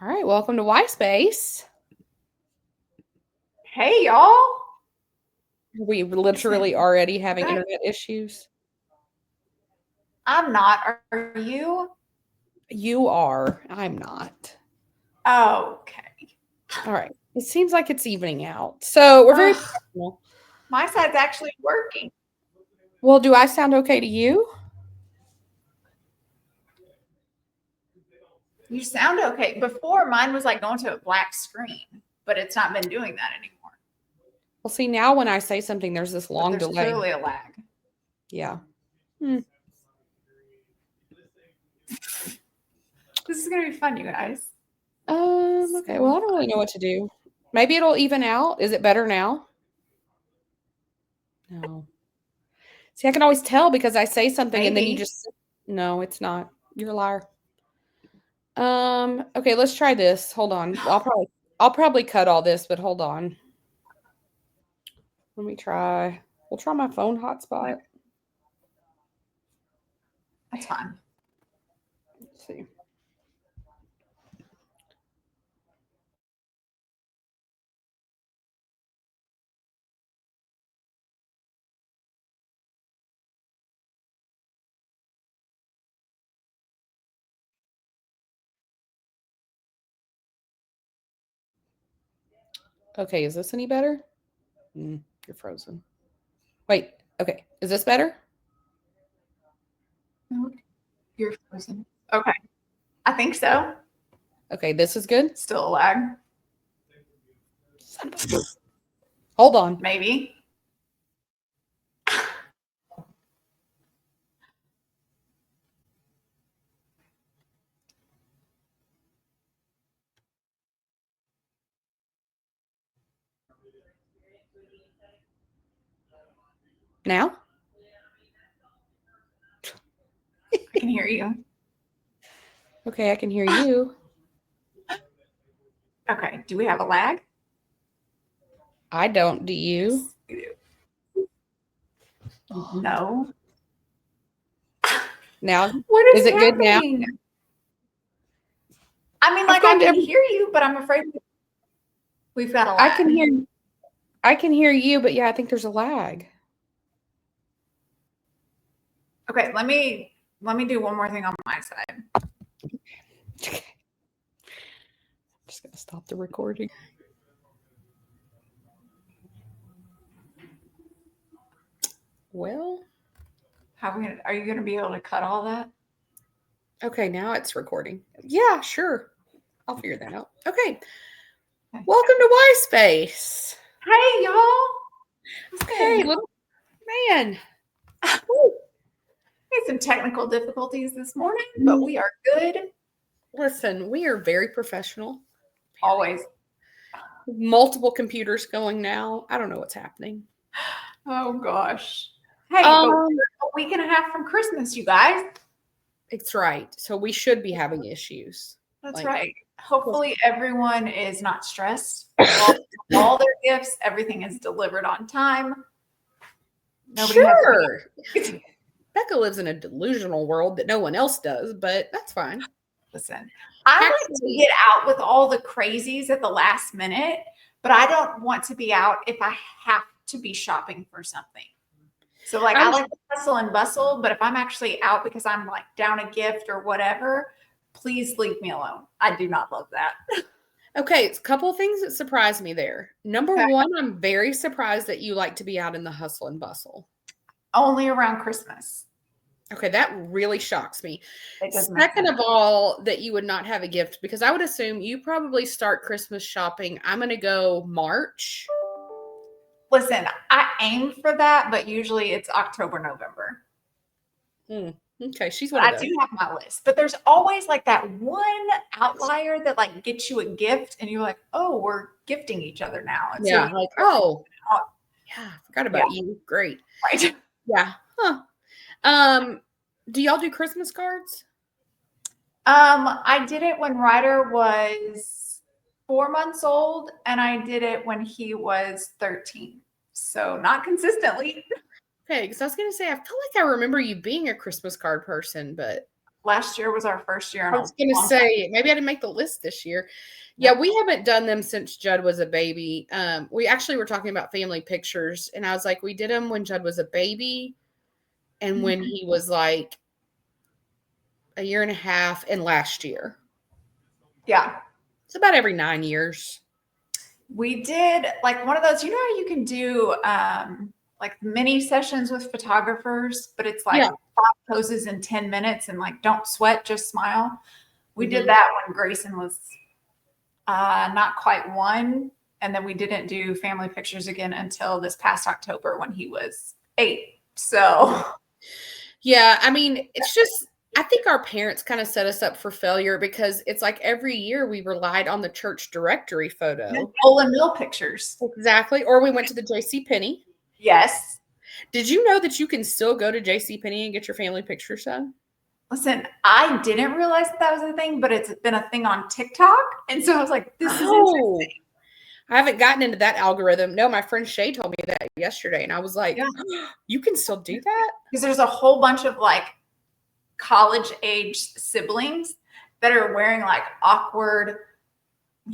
All right, welcome to Y Space. Hey, y'all. We literally already having internet issues. I'm not. Are you? You are. I'm not. Okay. All right. It seems like it's evening out. So we're very professional. My side's actually working. Well, do I sound okay to you? You sound okay. Before, mine was like going to a black screen, but it's not been doing that anymore. Well, see, now when I say something, there's this long There's delay. clearly a lag. Yeah. This is going to be fun, you guys. Okay. Well, I don't really know what to do. Maybe it'll even out. Is it better now? No. See, I can always tell because I say something and then you just no, it's not. You're a liar. Okay, let's try this. Hold on. I'll probably cut all this, but hold on. Let me try. We'll try my phone hotspot. That's fine. Let's see. Okay, is this any better? You're frozen. Wait, okay. Is this better? You're frozen. Okay. I think so. Okay, this is good? Still a lag. Hold on. Maybe. Now? I can hear you. Okay, I can hear you. Okay. Do we have a lag? I don't. Do you? Yes, we do. No. Now? What Is it happening? good now? I mean, like I can hear you, but I'm afraid we've got a lag. I can hear you, but yeah, I think there's a lag. Okay, let me do one more thing on my side. Okay. I'm just gonna stop the recording. Well, Are you gonna be able to cut all that? okay, now it's recording. Yeah, sure. I'll figure that out. Okay. Welcome to Y Space. Hey, y'all. Okay, little man. We had some technical difficulties this morning, but we are good. Listen, we are very professional. Always. Multiple computers going now. I don't know what's happening. Oh gosh. Hey, but we're a week and a half from Christmas, you guys. It's right. So we should be having issues. That's right. Hopefully everyone is not stressed. All their gifts, everything is delivered on time. Nobody has Becca lives in a delusional world that no one else does, but that's fine. Listen, I like to get out with all the crazies at the last minute, but I don't want to be out if I have to be shopping for something. So like I like to hustle and bustle, but if I'm actually out because I'm like down a gift or whatever, please leave me alone. I do not love that. Okay, it's a couple of things that surprised me there. Number one, I'm very surprised that you like to be out in the hustle and bustle. Only around Christmas. Okay, that really shocks me. Second of all, that you would not have a gift, because I would assume you probably start Christmas shopping. I'm going to go March. Listen, I aim for that, but usually it's October, November. Okay, she's one of those. I do have my list, but there's always like that one outlier that like gets you a gift and you're like, oh, we're gifting each other now. And yeah, so like, oh, yeah, I forgot about you. Great. Right. Yeah. Huh. Do y'all do Christmas cards? I did it when Ryder was 4 months old, and I did it when he was 13. So not consistently. Okay, because I was gonna say I feel like I remember you being a Christmas card person, but Last year was our first year. I was going to say, maybe I didn't make the list this year. Yeah, we haven't done them since Judd was a baby. We actually were talking about family pictures, and I was like, we did them when Judd was a baby and when he was like a year and a half and last year. Yeah. It's about every 9 years. We did like one of those, you know how you can do like mini sessions with photographers, but it's like 5 poses in 10 minutes and like don't sweat, just smile. We did that when Grayson was not quite 1. And then we didn't do family pictures again until this past October when he was 8. So yeah, I mean, it's just, I think our parents kind of set us up for failure because it's like every year we relied on the church directory photo. Olin Mill pictures. Exactly. Or we went to the JCPenney. Yes. Did you know that you can still go to JCPenney and get your family pictures done? Listen, I didn't realize that was a thing, but it's been a thing on TikTok. And so I was like, this is interesting. I haven't gotten into that algorithm. No, my friend Shay told me that yesterday. And I was like, you can still do that? Because there's a whole bunch of like college age siblings that are wearing like awkward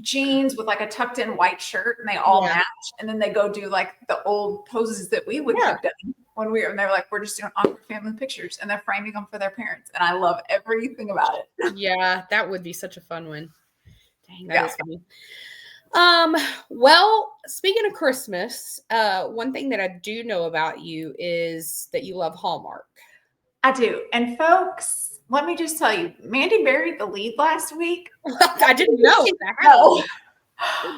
jeans with like a tucked in white shirt and they all match. And then they go do like the old poses that we would have done when we were, and they're like, we're just doing awkward family pictures and they're framing them for their parents. And I love everything about it. Yeah, that would be such a fun one. Dang, that is funny. Well, speaking of Christmas, one thing that I do know about you is that you love Hallmark. I do. And folks, let me just tell you, Mandy buried the lead last week. I didn't know that.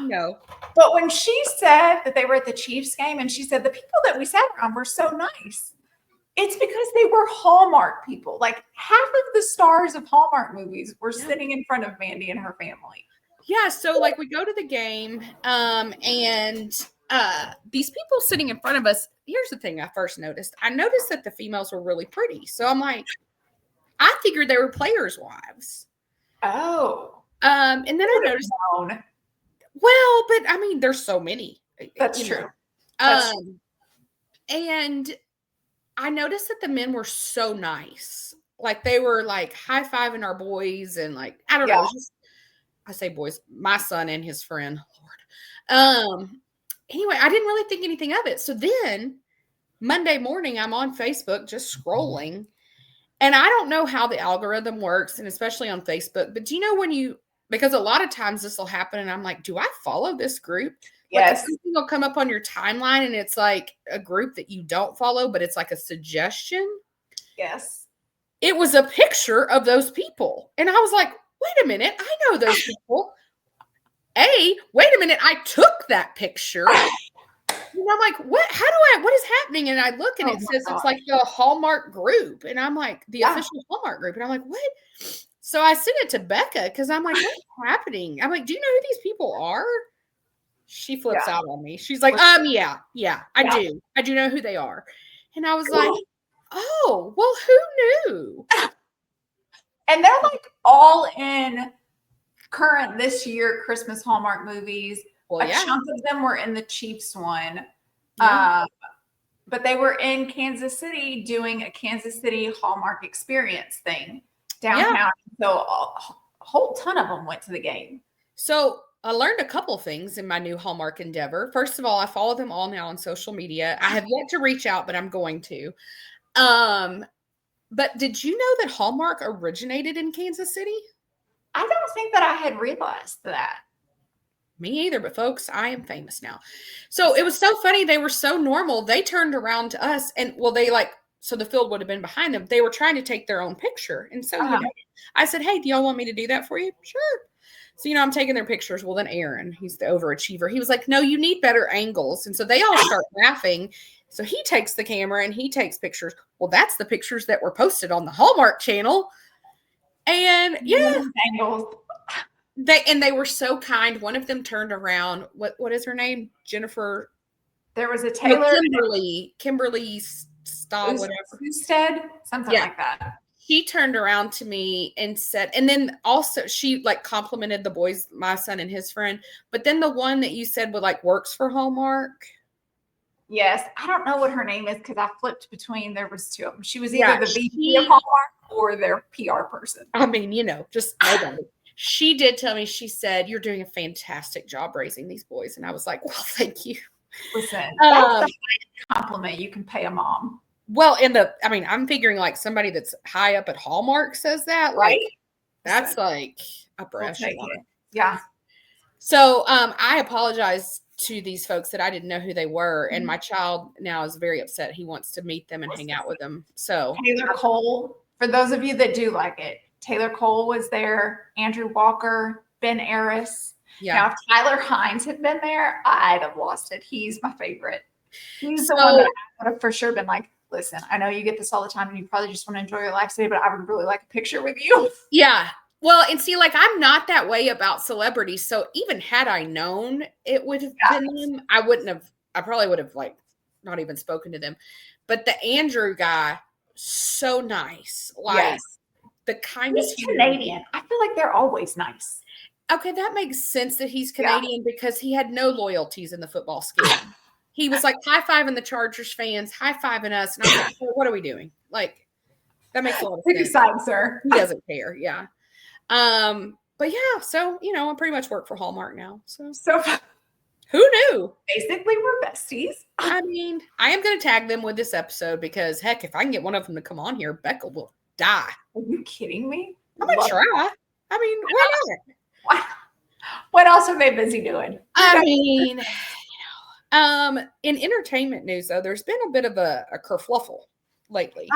No. But when she said that they were at the Chiefs game and she said the people that we sat around were so nice, it's because they were Hallmark people. Like half of the stars of Hallmark movies were sitting in front of Mandy and her family. Yeah, so like we go to the game, and these people sitting in front of us, here's the thing I first noticed. I noticed that the females were really pretty. So I'm like, I figured they were players' wives. Oh. And then I noticed, well, but I mean, there's so many. That's true. And I noticed that the men were so nice. Like they were like high-fiving our boys and like, I don't know, I say boys, my son and his friend, Lord. Anyway, I didn't really think anything of it. So then Monday morning, I'm on Facebook just scrolling. And I don't know how the algorithm works, and especially on Facebook. But do you know because a lot of times this will happen and I'm like, do I follow this group? Yes. Like something will come up on your timeline and it's like a group that you don't follow, but it's like a suggestion. Yes. It was a picture of those people. And I was like, wait a minute, I know those people. Wait a minute, I took that picture. And I'm like, what is happening? And I look and it says it's like the Hallmark group. And I'm like, the official Hallmark group. And I'm like, what? So I sent it to Becca because I'm like, what's happening? I'm like, do you know who these people are? She flips out on me. She's like, yeah, I do. I do know who they are. And I was like, oh, well, who knew? And they're like all in current this year Christmas Hallmark movies. Well, a chunk of them were in the Chiefs one. Yeah. But they were in Kansas City doing a Kansas City Hallmark experience thing downtown. Yeah. So a whole ton of them went to the game. So I learned a couple things in my new Hallmark endeavor. First of all, I follow them all now on social media. I have yet to reach out, but I'm going to. But did you know that Hallmark originated in Kansas City? I don't think that I had realized that. Me either, but folks, I am famous now. So it was so funny. They were so normal. They turned around to us and so the field would have been behind them. They were trying to take their own picture. And so I said, hey, do y'all want me to do that for you? Sure. So, I'm taking their pictures. Well, then Aaron, he's the overachiever. He was like, no, you need better angles. And so they all start laughing. So he takes the camera and he takes pictures. Well, that's the pictures that were posted on the Hallmark Channel. And angles. They were so kind. One of them turned around. What is her name? Jennifer. There was a Taylor. Kimberly Stahl, whatever. Something like that. She turned around to me and said, and then also she complimented the boys, my son and his friend. But then the one that you said works for Hallmark. Yes. I don't know what her name is because I flipped between, there was two of them. She was either the VP of Hallmark. or their PR person. I mean, just nobody. She did tell me, she said, "You're doing a fantastic job raising these boys." And I was like, well, thank you. Listen, that's the highest compliment you can pay a mom. Well, I'm figuring like somebody that's high up at Hallmark says that, right? Like, that's like upper echelon. Yeah. So I apologize to these folks that I didn't know who they were. And my child now is very upset. He wants to meet them and hang out with them. So Taylor Cole, for those of you that do like it, Taylor Cole was there, Andrew Walker, Ben Aris. Yeah. Now, if Tyler Hines had been there, I'd have lost it. He's my favorite. He's the one that I would have for sure been like, listen, I know you get this all the time and you probably just want to enjoy your life today, but I would really like a picture with you. Yeah. Well, and see, like, I'm not that way about celebrities. So even had I known it would have been them, I probably would have like not even spoken to them. But the Andrew guy, so nice. Like the kindest. He's Canadian. I feel like they're always nice. Okay, that makes sense that he's Canadian because he had no loyalties in the football scheme. He was like high-fiving the Chargers fans, high-fiving us. And I was like, well, what are we doing? Like, that makes a lot of sense. Pick a side, sir. He doesn't care. Yeah. But yeah, so, I pretty much work for Hallmark now. So who knew? Basically, we're besties. I mean, I am going to tag them with this episode because, heck, if I can get one of them to come on here, Becca will die. Are you kidding me? I'm going to try. I mean, why not? What else are they busy doing? I mean, in entertainment news, though, there's been a bit of a kerfluffle lately.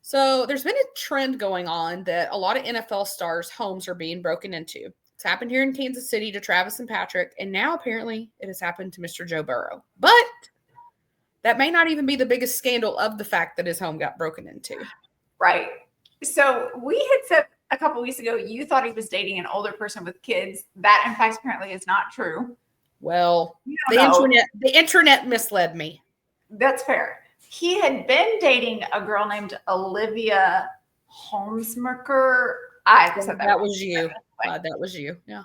So there's been a trend going on that a lot of NFL stars' homes are being broken into. It's happened here in Kansas City to Travis and Patrick, and now apparently it has happened to Mr. Joe Burrow. But that may not even be the biggest scandal of the fact that his home got broken into. Right. So we had said a couple weeks ago, you thought he was dating an older person with kids. That, in fact, apparently is not true. Well, the internet misled me. That's fair. He had been dating a girl named Olivia Holmesmaker. That was you. That was you. Yeah.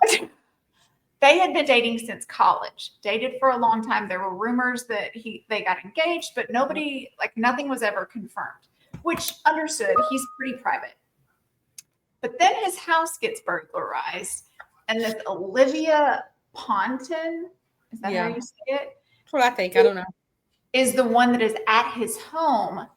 They had been dating since college. Dated for a long time. There were rumors that they got engaged, but nothing was ever confirmed. Which, understood, he's pretty private. But then his house gets burglarized, and this Olivia Ponton, is that how you say it? That's what I think. I don't know. Is the one that is at his home.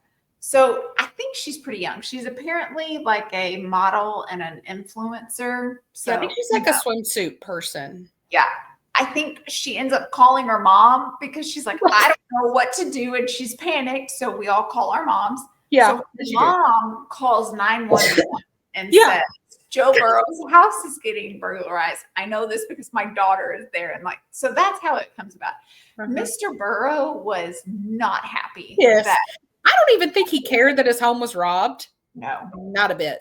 So I think she's pretty young. She's apparently like a model and an influencer. So I think she's like a swimsuit person. Yeah. I think she ends up calling her mom because she's like, I don't know what to do. And she's panicked. So we all call our moms. Yeah. So the mom calls 911 and says, Joe Burrow's house is getting burglarized. I know this because my daughter is there. And so that's how it comes about. Mr. Burrow was not happy. Yes. I don't even think he cared that his home was robbed. No. Not a bit.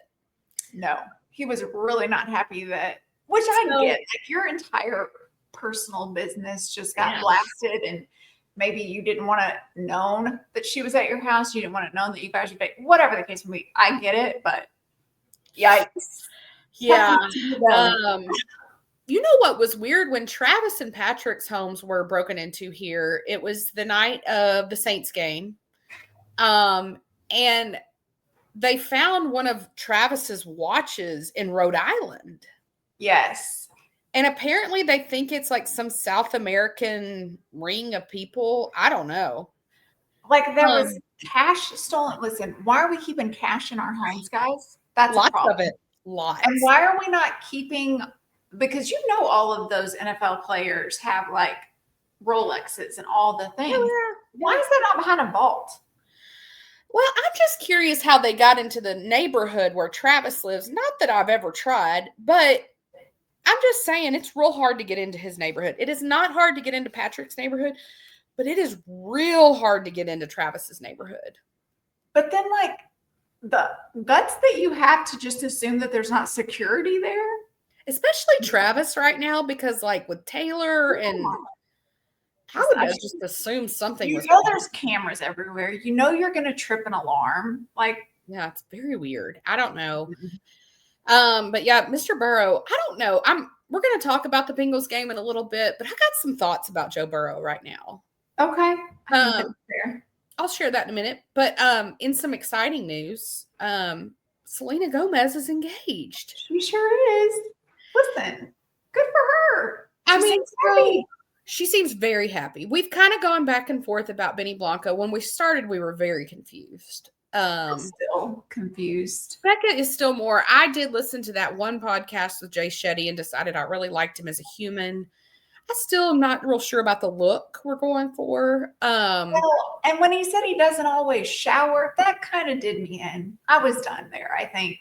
No. He was really not happy which I get. Like your entire personal business just got blasted and maybe you didn't want to known that she was at your house. You didn't want to know that you guys would whatever the case may be. I get it, but yikes. Yeah. You know what was weird? When Travis and Patrick's homes were broken into here, it was the night of the Saints game. And they found one of Travis's watches in Rhode Island. Yes. And apparently they think it's like some South American ring of people. I don't know. Like there was cash stolen. Listen, why are we keeping cash in our homes, guys? That's lots a problem. of it. Lots. And why are we not keeping, because all of those NFL players have like Rolexes and all the things. Why is that not behind a vault? Well, I'm just curious how they got into the neighborhood where Travis lives. Not that I've ever tried, but I'm just saying it's real hard to get into his neighborhood. It is not hard to get into Patrick's neighborhood, but it is real hard to get into Travis's neighborhood. But then the guts that you have to just assume that there's not security there. Especially Travis right now, because with Taylor and I would just assume something was there's cameras everywhere. You're going to trip an alarm. Yeah, it's very weird. I don't know. But yeah, Mr. Burrow, I don't know. We're going to talk about the Bengals game in a little bit, but I got some thoughts about Joe Burrow right now. Okay. I think that's fair. I'll share that in a minute. But in some exciting news, Selena Gomez is engaged. She sure is. Listen, good for her. I mean, seems happy. She seems very happy. We've kind of gone back and forth about Benny Blanco. When we started, we were very confused. I'm still confused. Becca is still more. I did listen to that one podcast with Jay Shetty and decided I really liked him as a human. I still am not real sure about the look we're going for. Well, and when he said he doesn't always shower, that kind of did me in. I was done there, I think.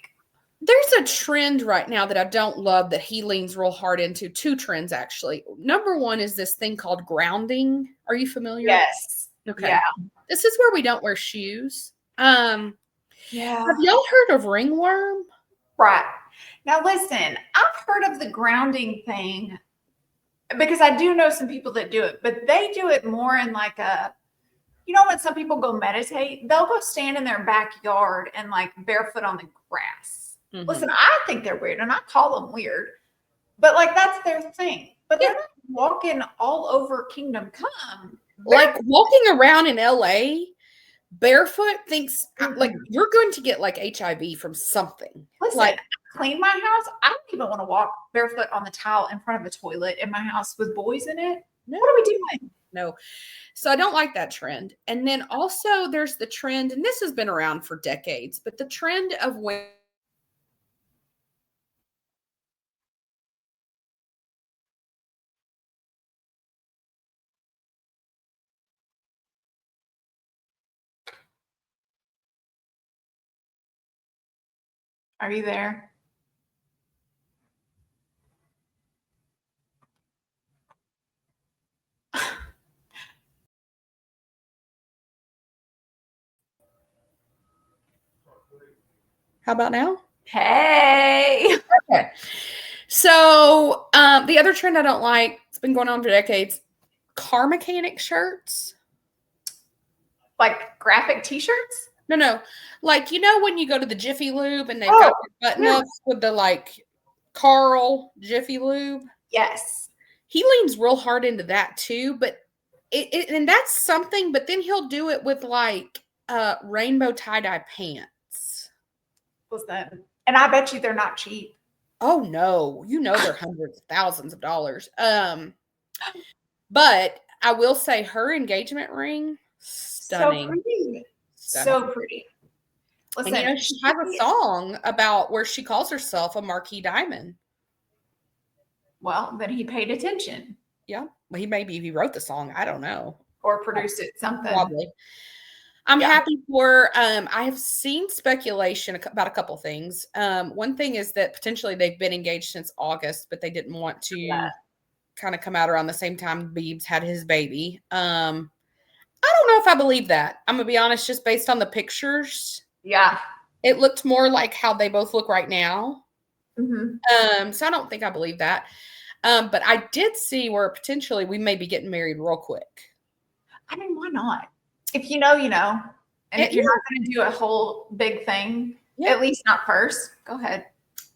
There's a trend right now that I don't love that he leans real hard into. Two trends, actually. Number one is this thing called grounding. Are you familiar? Yes. Okay. Yeah. This is where we don't wear shoes. Yeah. Have y'all heard of ringworm? Right. Now, listen, I've heard of the grounding thing because I do know some people that do it, but they do it more in like a, when some people go meditate, they'll go stand in their backyard and like barefoot on the grass. Mm-hmm. Listen, I think they're weird and I call them weird, but like that's their thing. But they're not walking all over Kingdom Come. Like walking around in LA barefoot thinks like you're going to get like HIV from something. Listen, like I clean my house. I don't even want to walk barefoot on the tile in front of a toilet in my house with boys in it. No. What are we doing? No. So I don't like that trend. And then also there's the trend, and this has been around for decades, but the trend of when Are you there? How about now? Hey. Okay. So the other trend I don't like, it's been going on for decades, car mechanic shirts. Like graphic t-shirts? No. Like, when you go to the Jiffy Lube and they've got the button-ups with the like Carl Jiffy Lube? Yes. He leans real hard into that too, but and that's something, but then he'll do it with like rainbow tie-dye pants. What's that? And I bet you they're not cheap. Oh no. They're hundreds of thousands of dollars. But I will say her engagement ring, stunning. So pretty. So pretty. Listen, and she has a song about where she calls herself a marquee diamond. Well, then he paid attention. Yeah. Well, he wrote the song. I don't know. Or produced it, something. Probably. I'm happy for, I have seen speculation about a couple things. One thing is that potentially they've been engaged since August, but they didn't want to kind of come out around the same time Biebs had his baby. I don't know if I believe that. I'm going to be honest, just based on the pictures. Yeah. It looked more like how they both look right now. Mm-hmm. So I don't think I believe that. But I did see where potentially we may be getting married real quick. I mean, why not? If you know, you know. And if you're not going to do a whole big thing, at least not first, go ahead.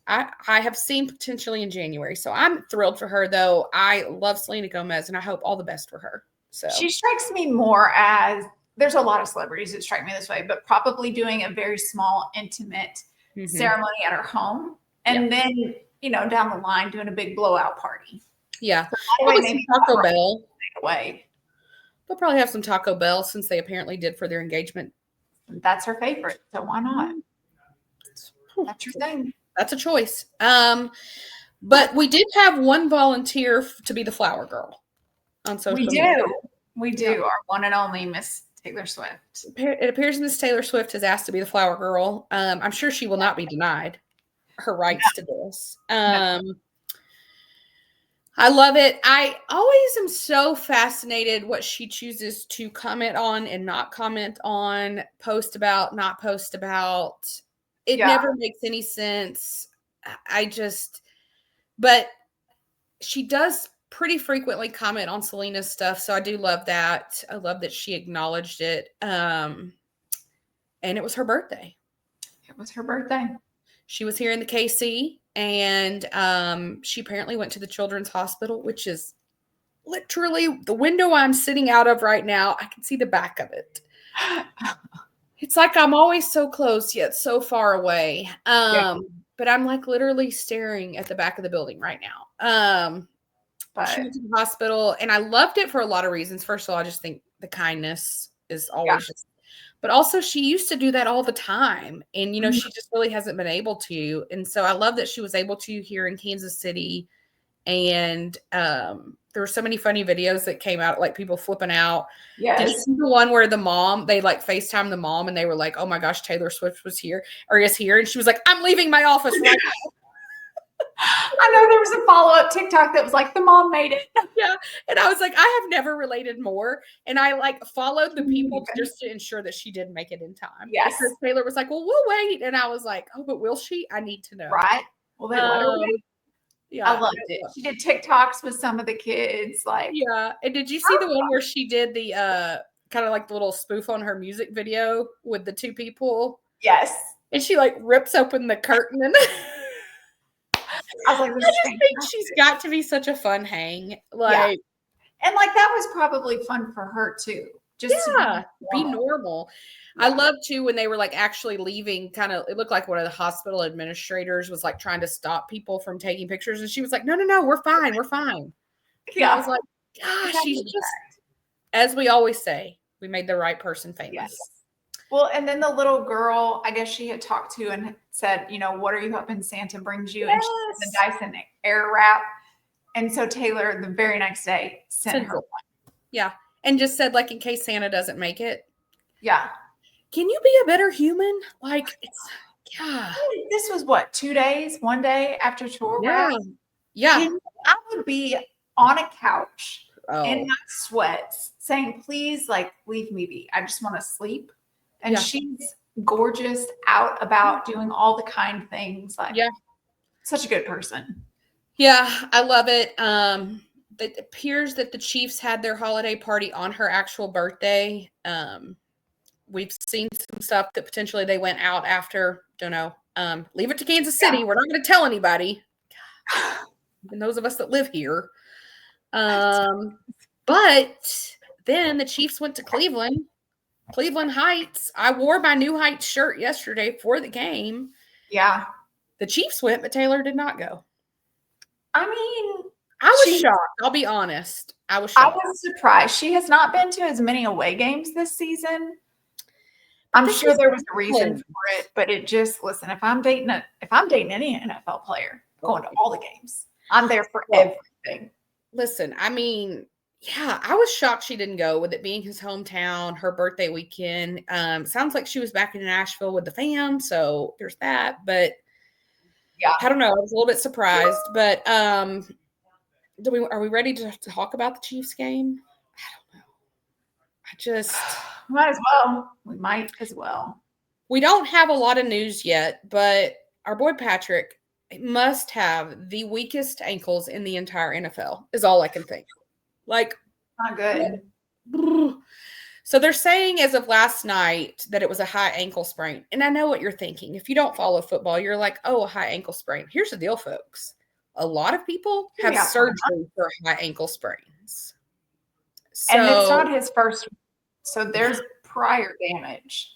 I have seen potentially in January. So I'm thrilled for her, though. I love Selena Gomez, and I hope all the best for her. So she strikes me more as, there's a lot of celebrities that strike me this way, but probably doing a very small, intimate ceremony at her home. And then, down the line, doing a big blowout party. Yeah. So maybe Taco Bell. Away. They'll probably have some Taco Bell since they apparently did for their engagement. That's her favorite. So why not? That's your thing. That's a choice. But we did have one volunteer to be the flower girl on social media. We do. Our one and only Miss Taylor Swift. It appears Miss Taylor Swift has asked to be the flower girl. I'm sure she will not be denied her rights to this. I love it. I always am so fascinated what she chooses to comment on and not comment on, post about, not post about. It never makes any sense. But she does pretty frequently comment on Selena's stuff. So I do love that. I love that she acknowledged it. And it was her birthday. It was her birthday. She was here in the KC, and she apparently went to the Children's Hospital, which is literally the window I'm sitting out of right now. I can see the back of it. It's like I'm always so close yet so far away. But I'm like literally staring at the back of the building right now. She went to the hospital, and I loved it for a lot of reasons. First of all, I just think the kindness is always just, but also she used to do that all the time. And, you know, she just really hasn't been able to. And so I love that she was able to here in Kansas City. And there were so many funny videos that came out, like people flipping out. Yes. Did you see the one where the mom, they like FaceTime the mom and they were like, oh my gosh, Taylor Swift was here or is here. And she was like, I'm leaving my office right now. I know there was a follow-up TikTok that was like, the mom made it. Yeah. And I was like, I have never related more. And I like followed the people just to ensure that she did make it in time. Yes. Because Taylor was like, well, we'll wait. And I was like, oh, but will she? I need to know. Right. Well, they let her wait. Yeah. I loved it. She did TikToks with some of the kids. Like, yeah. And did you see the one where she did the kind of like the little spoof on her music video with the two people? Yes. And she like rips open the curtain and I was like, I just think she's got to be such a fun hang. Like, and like that was probably fun for her too. Just to be normal. Yeah. I love too when they were like actually leaving, kind of, it looked like one of the hospital administrators was like trying to stop people from taking pictures. And she was like, no, we're fine. We're fine. Yeah. I was like, gosh, she's just, as we always say, we made the right person famous. Yes. Well, and then the little girl, I guess she had talked to and said, you know, what are you hoping Santa brings you? Yes. And she did the Dyson Air Wrap. And so Taylor, the very next day, sent her one. Yeah. And just said, like, in case Santa doesn't make it. Yeah. Can you be a better human? Like, it's, yeah. This was what, 2 days, 1 day after tour wrap? Yeah. I would be on a couch in my sweats saying, please, like, leave me be. I just want to sleep. And she's gorgeous, out about doing all the kind things. Like, such a good person. Yeah, I love it. It appears that the Chiefs had their holiday party on her actual birthday. We've seen some stuff that potentially they went out after. Don't know. Leave it to Kansas City. We're not going to tell anybody. Even those of us that live here. But then the Chiefs went to Cleveland Heights. I wore my new Heights shirt yesterday for the game. Yeah. The Chiefs went, but Taylor did not go. I mean, I was shocked. I'll be honest. I was shocked. I was surprised. She has not been to as many away games this season. I'm sure there was a reason for it, but it just, listen, if I'm dating any NFL player, going to all the games. I'm there for everything. Listen, I mean, yeah, I was shocked she didn't go, with it being his hometown, her birthday weekend. Sounds like she was back in Nashville with the fam, so there's that. But yeah, I don't know. I was a little bit surprised. But are we ready to talk about the Chiefs game? I don't know. I just might as well. We might as well. We don't have a lot of news yet, but our boy Patrick must have the weakest ankles in the entire NFL, is all I can think. Like, not good. So they're saying as of last night that it was a high ankle sprain. And I know what you're thinking. If you don't follow football, you're like, oh, a high ankle sprain. Here's the deal, folks. A lot of people have surgery for high ankle sprains. So, and it's not his first. So there's prior damage.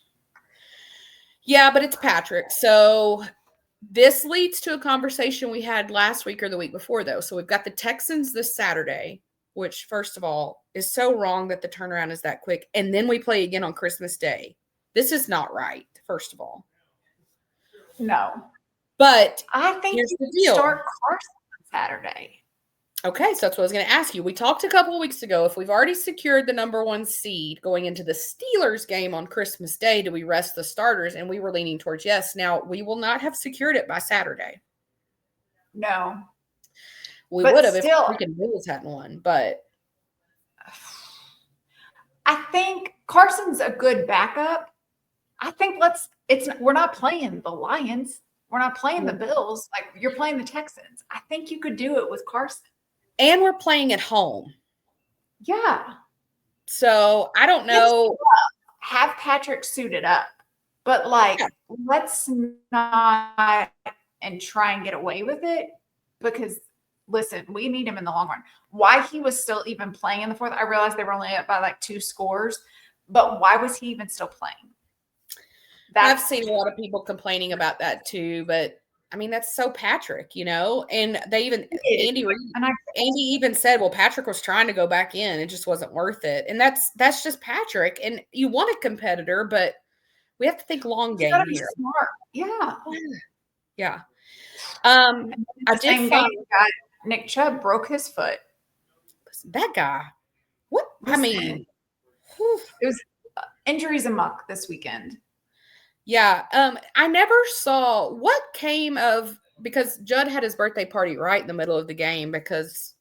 Yeah, but it's Patrick. So this leads to a conversation we had last week or the week before, though. So we've got the Texans this Saturday, which, first of all, is so wrong that the turnaround is that quick. And then we play again on Christmas Day. This is not right, first of all. No. But I think here's you the deal. Start Carson on Saturday. Okay, so that's what I was going to ask you. We talked a couple of weeks ago. If we've already secured the number 1 seed going into the Steelers game on Christmas Day, do we rest the starters? And we were leaning towards yes. Now, we will not have secured it by Saturday. No. We would have if freaking Bills hadn't won, but I think Carson's a good backup. I think we're not playing the Lions. We're not playing the Bills. Like, you're playing the Texans. I think you could do it with Carson. And we're playing at home. Yeah. So I don't know. Have Patrick suited up, but let's not and try and get away with it, because listen, we need him in the long run. Why he was still even playing in the fourth, I realized they were only up by 2 scores, but why was he even still playing? I've seen a lot of people complaining about that too, but I mean, that's so Patrick, and they even Andy even said, well, Patrick was trying to go back in. It just wasn't worth it. And that's just Patrick. And you want a competitor, but we have to think long game here. Smart. Yeah. Yeah. I did find Nick Chubb broke his foot. That guy. What? I mean, it was injuries amok this weekend. Yeah. I never saw what came of, because Judd had his birthday party right in the middle of the game because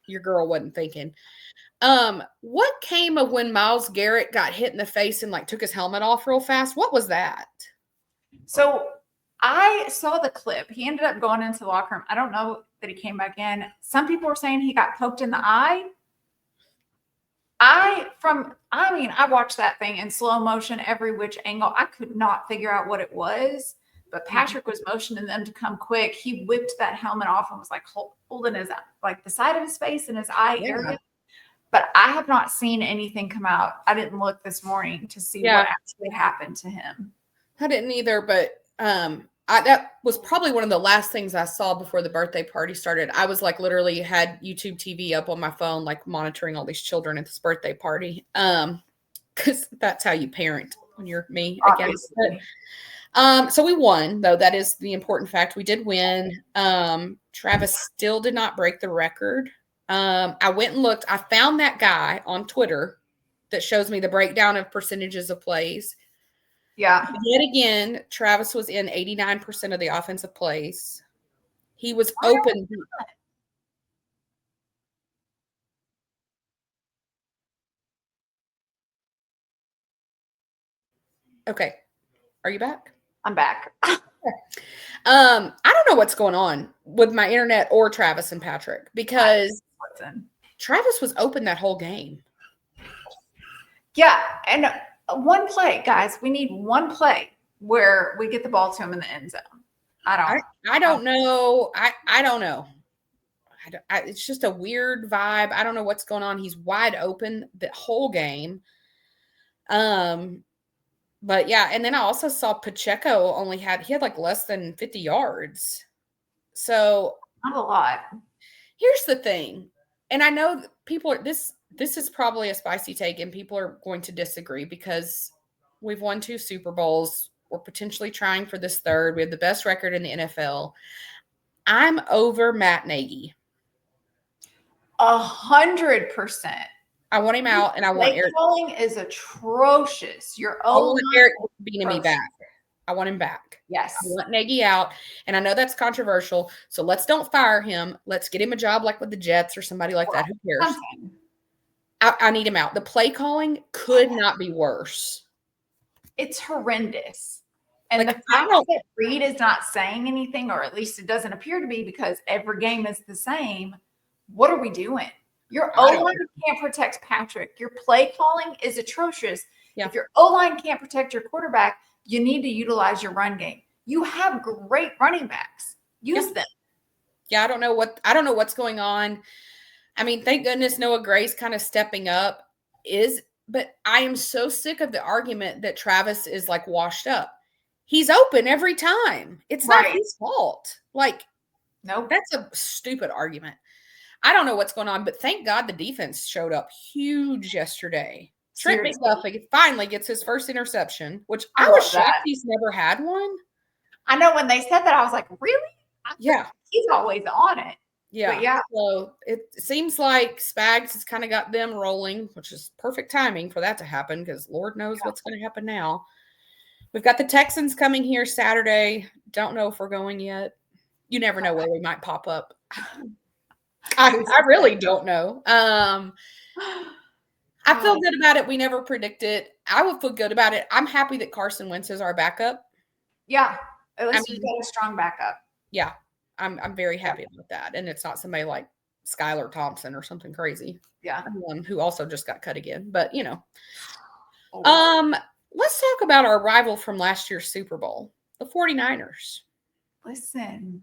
your girl wasn't thinking. What came of when Myles Garrett got hit in the face and took his helmet off real fast? What was that? So I saw the clip. He ended up going into the locker room. I don't know that he came back in. Some people were saying he got poked in the eye. I watched that thing in slow motion, every which angle. I could not figure out what it was, but Patrick was motioning them to come quick. He whipped that helmet off and was holding his, the side of his face and his eye area. But I have not seen anything come out. I didn't look this morning to see what actually happened to him. I didn't either, but that was probably one of the last things I saw before the birthday party started. I was literally had YouTube TV up on my phone, monitoring all these children at this birthday party. Because that's how you parent when you're me, I guess. But, so we won, though. That is the important fact. We did win. Travis still did not break the record. I went and looked. I found that guy on Twitter that shows me the breakdown of percentages of plays. Yeah. Yet again, Travis was in 89% of the offensive plays. He was open. Okay. Are you back? I'm back. I don't know what's going on with my internet or Travis and Patrick, because Travis was open that whole game. Yeah. And one play, guys. We need one play where we get the ball to him in the end zone. I don't know. I don't know. It's just a weird vibe. I don't know what's going on. He's wide open the whole game. But yeah, and then I also saw Pacheco he had less than 50 yards. So not a lot. Here's the thing. And I know people are this is probably a spicy take, and people are going to disagree because we've won 2 Super Bowls. We're potentially trying for this third. We have the best record in the NFL. I'm over Matt Nagy. 100%. I want him out, and I want Eric. Calling is atrocious. Eric beating me back. I want him back. Yes. I want Nagy out. And I know that's controversial. So let's don't fire him. Let's get him a job with the Jets or somebody like that. Who cares? I need him out. The play calling could not be worse. It's horrendous. And the fact that Reed is not saying anything, or at least it doesn't appear to be, because every game is the same. What are we doing? Your O-line can't protect Patrick. Your play calling is atrocious. Yeah. If your O-line can't protect your quarterback, you need to utilize your run game. You have great running backs. Use them. Yeah, I don't know what's going on. I mean, thank goodness Noah Gray's kind of stepping up. But I am so sick of the argument that Travis is washed up. He's open every time. It's not his fault. No, that's a stupid argument. I don't know what's going on, but thank God the defense showed up huge yesterday. Trent McDuffie finally gets his first interception, which I was shocked he's never had one. I know when they said that, I was like, really? Yeah. He's always on it. Yeah. But yeah. So it seems like Spags has kind of got them rolling, which is perfect timing for that to happen, because Lord knows what's going to happen now. We've got the Texans coming here Saturday. Don't know if we're going yet. You never know where we might pop up. I really don't know. I feel good about it. We never predicted. I would feel good about it. I'm happy that Carson Wentz is our backup. Yeah. At least we've got a strong backup. Yeah. I'm very happy about that. And it's not somebody like Skylar Thompson or something crazy. Yeah. Who also just got cut again. But, let's talk about our rival from last year's Super Bowl, the 49ers. Listen.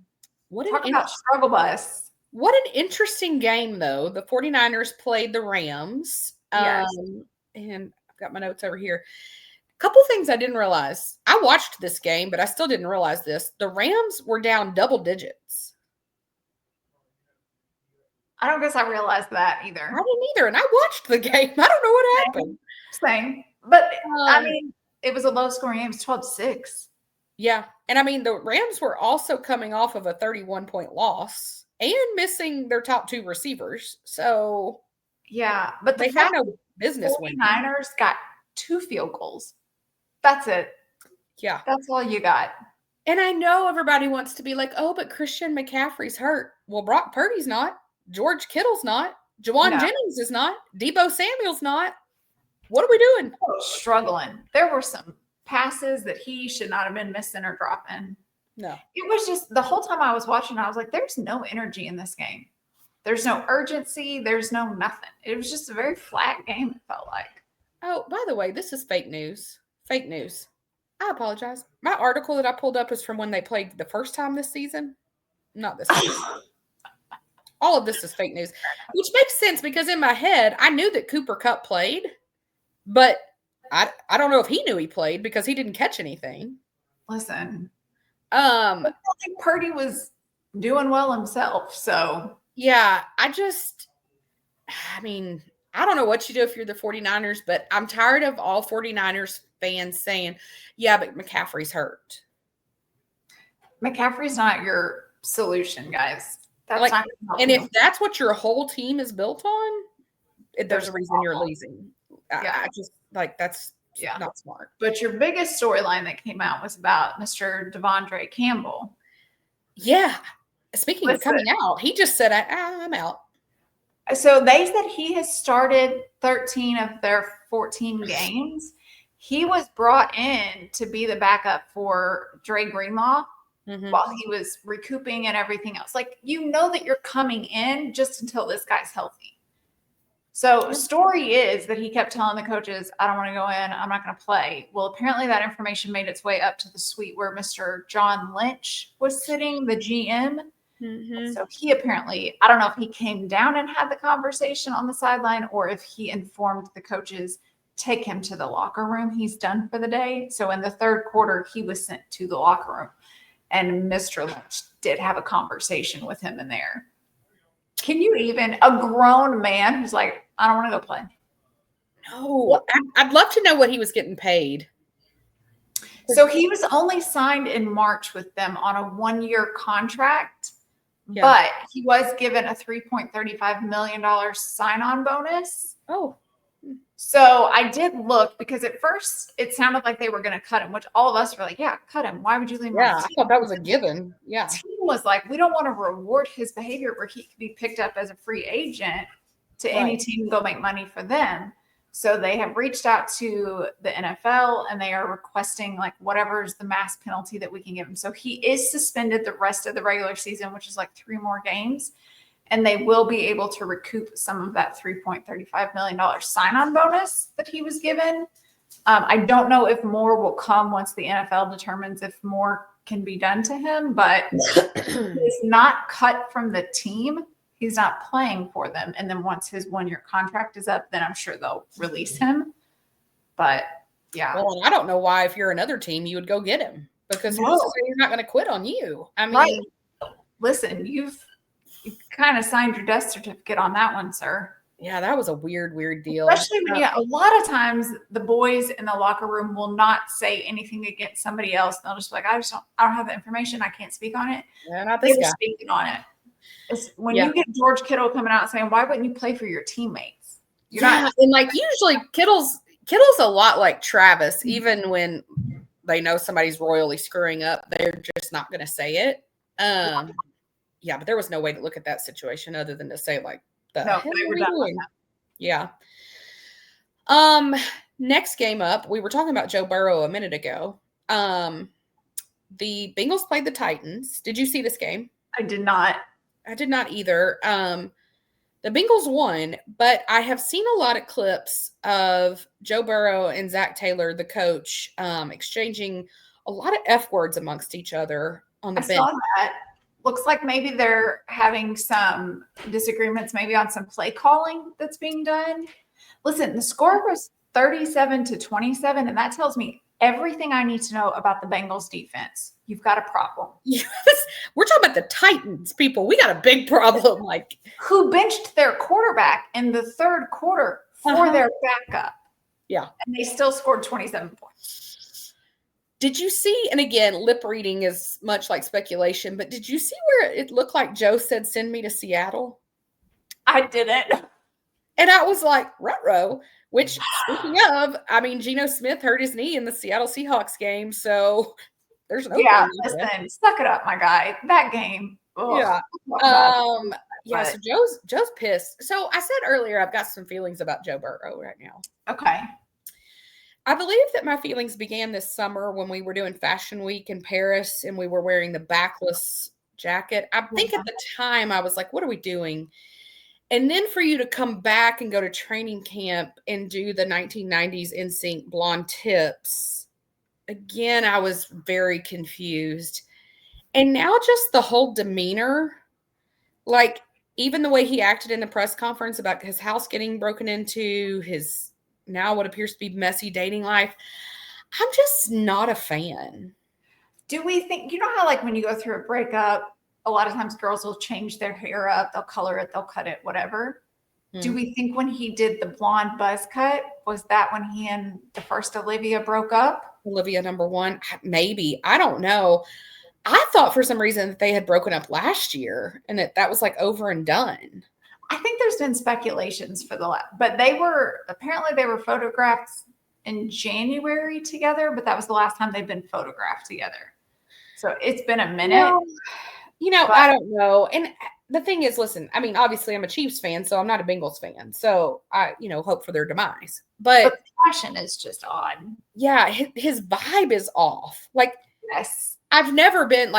Talk about struggle bus. What an interesting game, though. The 49ers played the Rams. Yes. And I've got my notes over here. Couple things I didn't realize. I watched this game, but I still didn't realize this. The Rams were down double digits. I don't guess I realized that either. I didn't either, and I watched the game. I don't know what happened. Same. But, I mean, it was a low-scoring game. It was 12-6. Yeah, and I mean, the Rams were also coming off of a 31-point loss and missing their top 2 receivers. So, yeah, but they had no business winning. 49ers got 2 field goals. That's it. Yeah. That's all you got. And I know everybody wants to be like, oh, but Christian McCaffrey's hurt. Well, Brock Purdy's not. George Kittle's not. Jawan Jennings is not. Debo Samuel's not. What are we doing? Struggling. There were some passes that he should not have been missing or dropping. No. It was just the whole time I was watching, I was like, there's no energy in this game. There's no urgency. There's no nothing. It was just a very flat game, it felt like. Oh, by the way, this is fake news. Fake news. I apologize. My article that I pulled up is from when they played the first time this season. Not this season. All of this is fake news, which makes sense because in my head, I knew that Cooper Kupp played, but I don't know if he knew he played because he didn't catch anything. Listen, I think Purdy was doing well himself, so. Yeah, I mean, I don't know what you do if you're the 49ers, but I'm tired of all 49ers fans saying, yeah, but McCaffrey's hurt. McCaffrey's not your solution, guys. That's like, not and if that's what your whole team is built on, there's a reason you're losing. Yeah. I just that's not smart. But your biggest storyline that came out was about Mr. Devondre Campbell. Yeah. Speaking of coming out, he just said, I'm out. So they said he has started 13 of their 14 games. He was brought in to be the backup for Dre Greenlaw while he was recouping and everything else. Like, you know that you're coming in just until this guy's healthy. So story is that he kept telling the coaches, I don't want to go in. I'm not going to play. Well, apparently that information made its way up to the suite where Mr. John Lynch was sitting, the GM. So he apparently, I don't know if he came down and had the conversation on the sideline or if he informed the coaches, take him to the locker room. He's done for the day. So in the third quarter, he was sent to the locker room. And Mr. Lynch did have a conversation with him in there. Can you even, a grown man who's like, I don't want to go play. No, I'd love to know what he was getting paid. So he was only signed in March with them on a 1-year contract, but he was given a $3.35 million sign-on bonus. Oh. So I did look because at first it sounded like they were going to cut him, which all of us were like, yeah, cut him. Why would you leave him? Yeah, I thought that was a given. Yeah. The team was like, we don't want to reward his behavior where he could be picked up as a free agent to any team and go make money for them. So they have reached out to the NFL and they are requesting like whatever is the max penalty that we can give him. So he is suspended the rest of the regular season, which is like 3 more games. And they will be able to recoup some of that $3.35 million sign-on bonus that he was given. I don't know if more will come once the NFL determines if more can be done to him, but he's not cut from the team. He's not playing for them. And then once his 1-year contract is up, then I'm sure they'll release him. But yeah. Well, I don't know why if you're another team, you would go get him because he's not going to quit on you. I mean, listen, you've kind of signed your death certificate on that one, sir. Yeah, that was a weird deal. Especially when a lot of times the boys in the locker room will not say anything against somebody else. They'll just be like, I don't have the information. I can't speak on it. Yeah, not this guy. Speaking on it. It's when you get George Kittle coming out saying, why wouldn't you play for your teammates? You're not. And like usually Kittle's a lot like Travis. Even when they know somebody's royally screwing up, they're just not going to say it. Yeah, but there was no way to look at that situation other than to say like, they were done. Yeah. Next game up, we were talking about Joe Burrow a minute ago. The Bengals played the Titans. Did you see this game? I did not. I did not either. The Bengals won, but I have seen a lot of clips of Joe Burrow and Zach Taylor, the coach, exchanging a lot of F words amongst each other on the bench. I saw that. Looks like maybe they're having some disagreements maybe on some play calling that's being done. Listen, the score was 37-27, and that tells me everything I need to know about the Bengals defense. You've got a problem. Yes, we're talking about the Titans, people. We got a big problem. Like, who benched their quarterback in the third quarter for their backup. Yeah. And they still scored 27 points. Did you see, and again, lip reading is much like speculation, but did you see where it looked like Joe said, send me to Seattle? I didn't. And I was like, ruh-roh, which, speaking of, I mean, Geno Smith hurt his knee in the Seattle Seahawks game, so there's no Yeah, listen, suck it up, my guy. That game. Yeah. Yeah, so Joe's pissed. So I said earlier, I've got some feelings about Joe Burrow right now. Okay. I believe that my feelings began this summer when we were doing Fashion Week in Paris and we were wearing the backless jacket. I think at the time I was like, what are we doing? And then for you to come back and go to training camp and do the 1990s NSYNC blonde tips, again, I was very confused. And now just the whole demeanor, like even the way he acted in the press conference about his house getting broken into, his now what appears to be messy dating life, I'm just not a fan. Do we think, you know how like when you go through a breakup, a lot of times girls will change their hair up, they'll color it, they'll cut it, whatever. Do we think when he did the blonde buzz cut, was that when he and the first Olivia broke up? Olivia number one? Maybe. I don't know. I thought for some reason that they had broken up last year and that was like over and done. I think there's been speculations for but they were photographed in January together, but that was the last time they've been photographed together. So it's been a minute. I don't know. And the thing is, listen, I mean, obviously I'm a Chiefs fan, so I'm not a Bengals fan. So I, hope for their demise. But the fashion is just odd. Yeah, his vibe is off. Like, yes. I've never been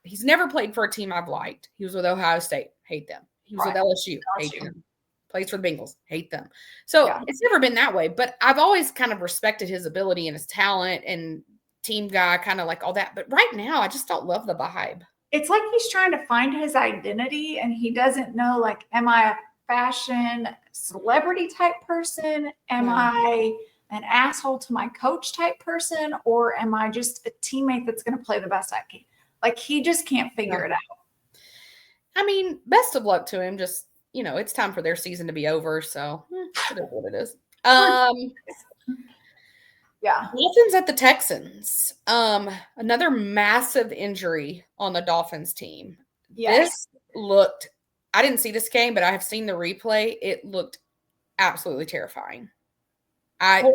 he's never played for a team I've liked. He was with Ohio State, hate them. He was with LSU, hate them. Plays for the Bengals, hate them. So It's never been that way. But I've always kind of respected his ability and his talent and team guy, kind of like all that. But right now, I just don't love the vibe. It's like he's trying to find his identity and he doesn't know, like, am I a fashion celebrity type person? Am I an asshole to my coach type person? Or am I just a teammate that's going to play the best I can? Like, he just can't figure it out. I mean, best of luck to him. Just, it's time for their season to be over. So it is what it is. Yeah. Dolphins at the Texans. Another massive injury on the Dolphins team. Yes. I didn't see this game, but I have seen the replay. It looked absolutely terrifying. I've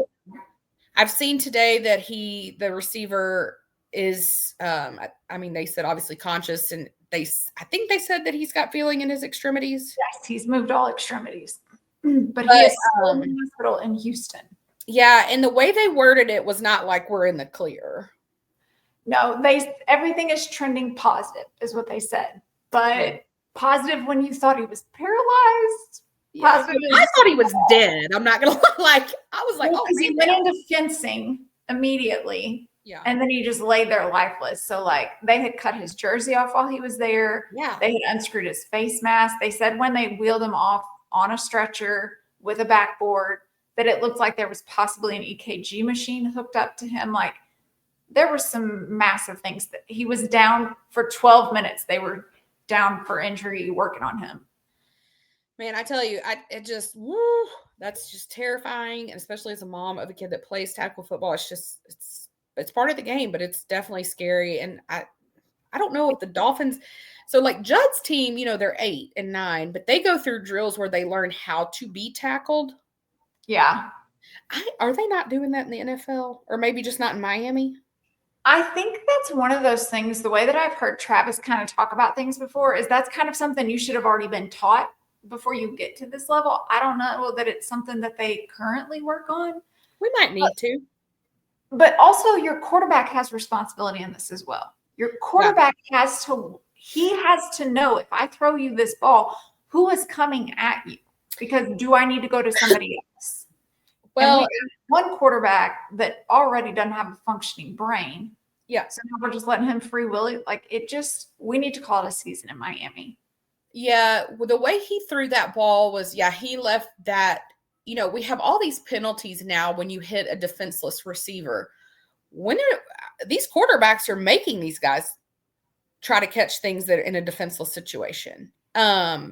seen today that the receiver is, they said obviously conscious, and I think they said that he's got feeling in his extremities. Yes, he's moved all extremities, but he is still in the hospital in Houston. Yeah, and the way they worded it was not like we're in the clear. No, everything is trending positive, is what they said. But positive when you thought he was paralyzed. Yeah. Positive. I thought he was dead. I'm not gonna lie. I was like, because he went into fencing immediately. Yeah. And then he just laid there lifeless. So like they had cut his jersey off while he was there. Yeah. They had unscrewed his face mask. They said when they wheeled him off on a stretcher with a backboard that it looked like there was possibly an EKG machine hooked up to him. Like there were some massive things that he was down for 12 minutes. They were down for injury working on him. Man, I tell you, that's just terrifying. And especially as a mom of a kid that plays tackle football, it's part of the game, but it's definitely scary. And I don't know if the Dolphins, so like Judd's team, they're 8 and 9, but they go through drills where they learn how to be tackled. Yeah. Are they not doing that in the NFL, or maybe just not in Miami? I think that's one of those things. The way that I've heard Travis kind of talk about things before is that's kind of something you should have already been taught before you get to this level. I don't know that it's something that they currently work on. We might need to. But also your quarterback has responsibility in this as well. Your quarterback has to know, if I throw you this ball, who is coming at you? Because do I need to go to somebody else? Well, we have one quarterback that already doesn't have a functioning brain. Yeah. So now we're just letting him free will. Like we need to call it a season in Miami. Yeah. Well, the way he threw that ball was, he left that we have all these penalties now when you hit a defenseless receiver. These quarterbacks are making these guys try to catch things that are in a defenseless situation. I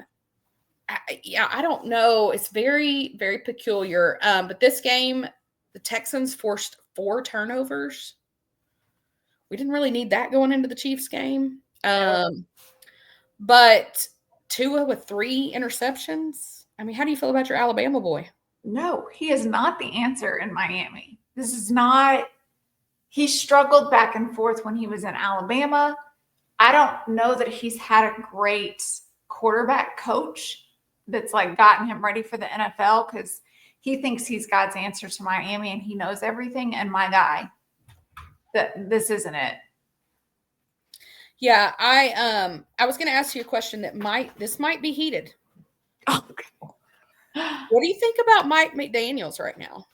don't know. It's very, very peculiar. But this game, the Texans forced 4 turnovers. We didn't really need that going into the Chiefs game. But Tua with 3 interceptions. I mean, how do you feel about your Alabama boy? No, he is not the answer in Miami. This is not – he struggled back and forth when he was in Alabama. I don't know that he's had a great quarterback coach that's like gotten him ready for the NFL because he thinks he's God's answer to Miami and he knows everything. And my guy, this isn't it. Yeah, I was going to ask you a question that might be heated. Okay. What do you think about Mike McDaniels right now?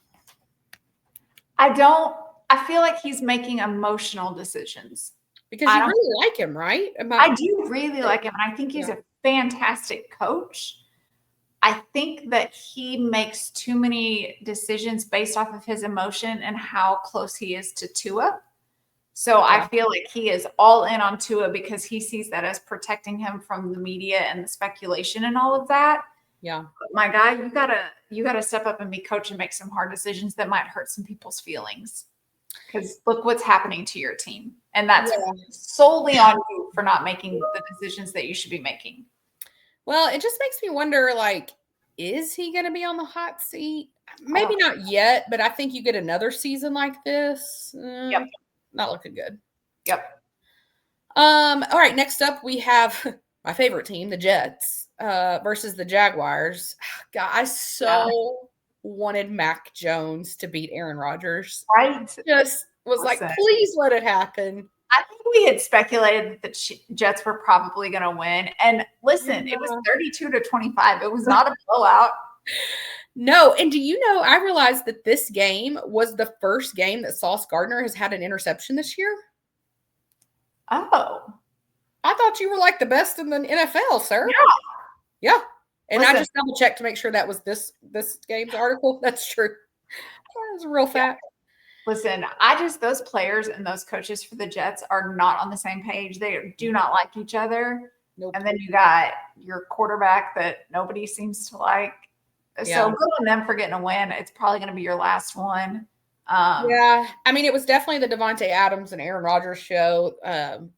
I feel like he's making emotional decisions. Because you really like him, right? I do really like him, and I think he's a fantastic coach. I think that he makes too many decisions based off of his emotion and how close he is to Tua. So I feel like he is all in on Tua because he sees that as protecting him from the media and the speculation and all of that. Yeah. But my guy, you gotta step up and be coach and make some hard decisions that might hurt some people's feelings. Because look what's happening to your team. And that's solely on you for not making the decisions that you should be making. Well, it just makes me wonder, like, is he going to be on the hot seat? Maybe not yet, but I think you get another season like this. Not looking good. Yep. All right, next up we have my favorite team, the Jets, versus the Jaguars. God, I wanted Mac Jones to beat Aaron Rodgers. Right. Just was like, please let it happen. I think we had speculated that the Jets were probably going to win. And listen, it was 32-25. It was not a blowout. No. And do you know, I realized that this game was the first game that Sauce Gardner has had an interception this year. Oh. I thought you were like the best in the NFL, sir. Yeah. And I just double checked to make sure that was this game's article. That's true. That was a real fact. Listen, those players and those coaches for the Jets are not on the same page. They do not like each other. Nope. And then you got your quarterback that nobody seems to like. So good on them for getting a win. It's probably going to be your last one. I mean, it was definitely the Devontae Adams and Aaron Rodgers show.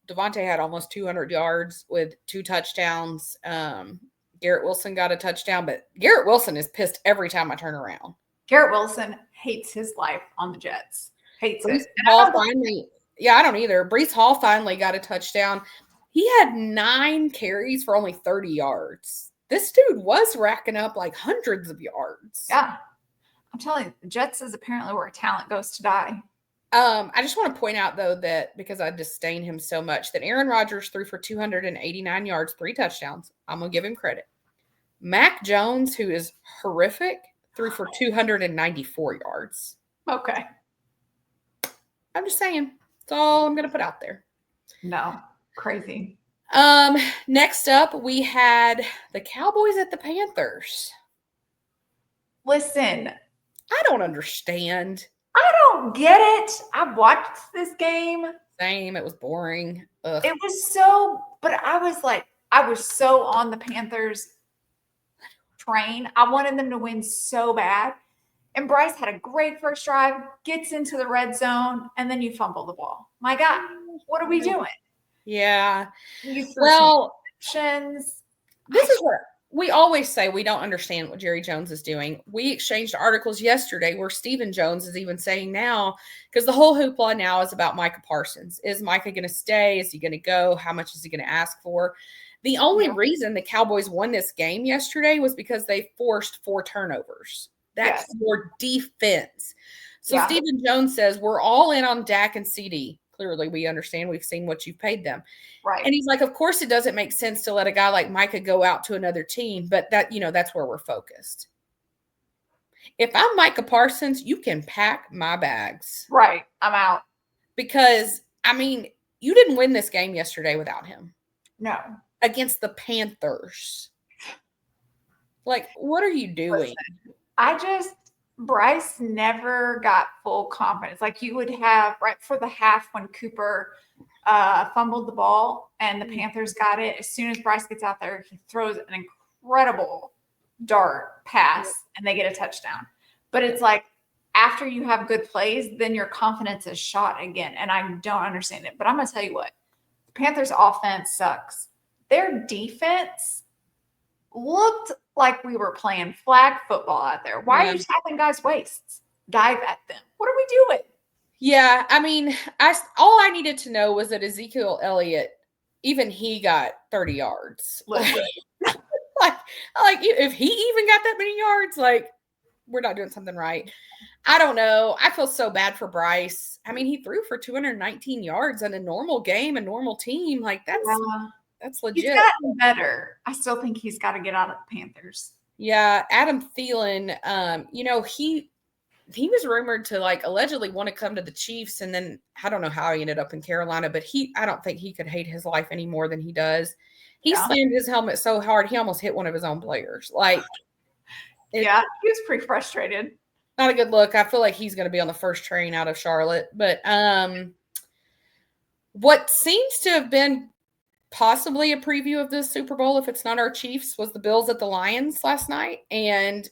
Devontae had almost 200 yards with 2 touchdowns. Garrett Wilson got a touchdown, but Garrett Wilson is pissed every time I turn around. Garrett Wilson hates his life on the Jets. Hates it. I don't either. Breece Hall finally got a touchdown. He had 9 carries for only 30 yards. This dude was racking up like hundreds of yards. Yeah. I'm telling you, the Jets is apparently where talent goes to die. I just want to point out, though, that because I disdain him so much, that Aaron Rodgers threw for 289 yards, 3 touchdowns. I'm going to give him credit. Mac Jones, who is horrific, threw for 294 yards. Okay. I'm just saying. That's all I'm going to put out there. No. Crazy. Next up, we had the Cowboys at the Panthers. Listen. I don't understand. I don't get it. I watched this game. Same. It was boring. Ugh. It was but I was so on the Panthers train. I wanted them to win so bad. And Bryce had a great first drive, gets into the red zone, and then you fumble the ball. My God, what are we doing? Yeah. Well, this is where we always say we don't understand what Jerry Jones is doing. We exchanged articles yesterday where Stephen Jones is even saying now, because the whole hoopla now is about Micah Parsons. Is Micah going to stay? Is he going to go? How much is he going to ask for? The only reason the Cowboys won this game yesterday was because they forced 4 turnovers. That's your defense. So Stephen Jones says, we're all in on Dak and CD. Clearly, we understand. We've seen what you've paid them. Right. And he's like, of course, it doesn't make sense to let a guy like Micah go out to another team, but that's where we're focused. If I'm Micah Parsons, you can pack my bags. Right. I'm out. Because, I mean, you didn't win this game yesterday without him. No. Against the Panthers. Like, what are you doing? Bryce never got full confidence. Like you would have right before the half when Cooper fumbled the ball and the Panthers got it. As soon as Bryce gets out there, he throws an incredible dart pass and they get a touchdown. But it's like after you have good plays, then your confidence is shot again. And I don't understand it. But I'm going to tell you what, the Panthers offense sucks. Their defense looked like we were playing flag football out there. Why are you tapping guys' waists? Dive at them. What are we doing? Yeah, I mean, all I needed to know was that Ezekiel Elliott, even he got 30 yards. Like, if he even got that many yards, like, we're not doing something right. I don't know. I feel so bad for Bryce. I mean, he threw for 219 yards in a normal game, a normal team. Like, that's legit. He's gotten better. I still think he's got to get out of the Panthers. Yeah, Adam Thielen, he was rumored to like allegedly want to come to the Chiefs, and then I don't know how he ended up in Carolina, but I don't think he could hate his life any more than he does. He slammed his helmet so hard he almost hit one of his own players. Like, he was pretty frustrated. Not a good look. I feel like he's going to be on the first train out of Charlotte. But what seems to have been possibly a preview of the Super Bowl, if it's not our Chiefs, was the Bills at the Lions last night. And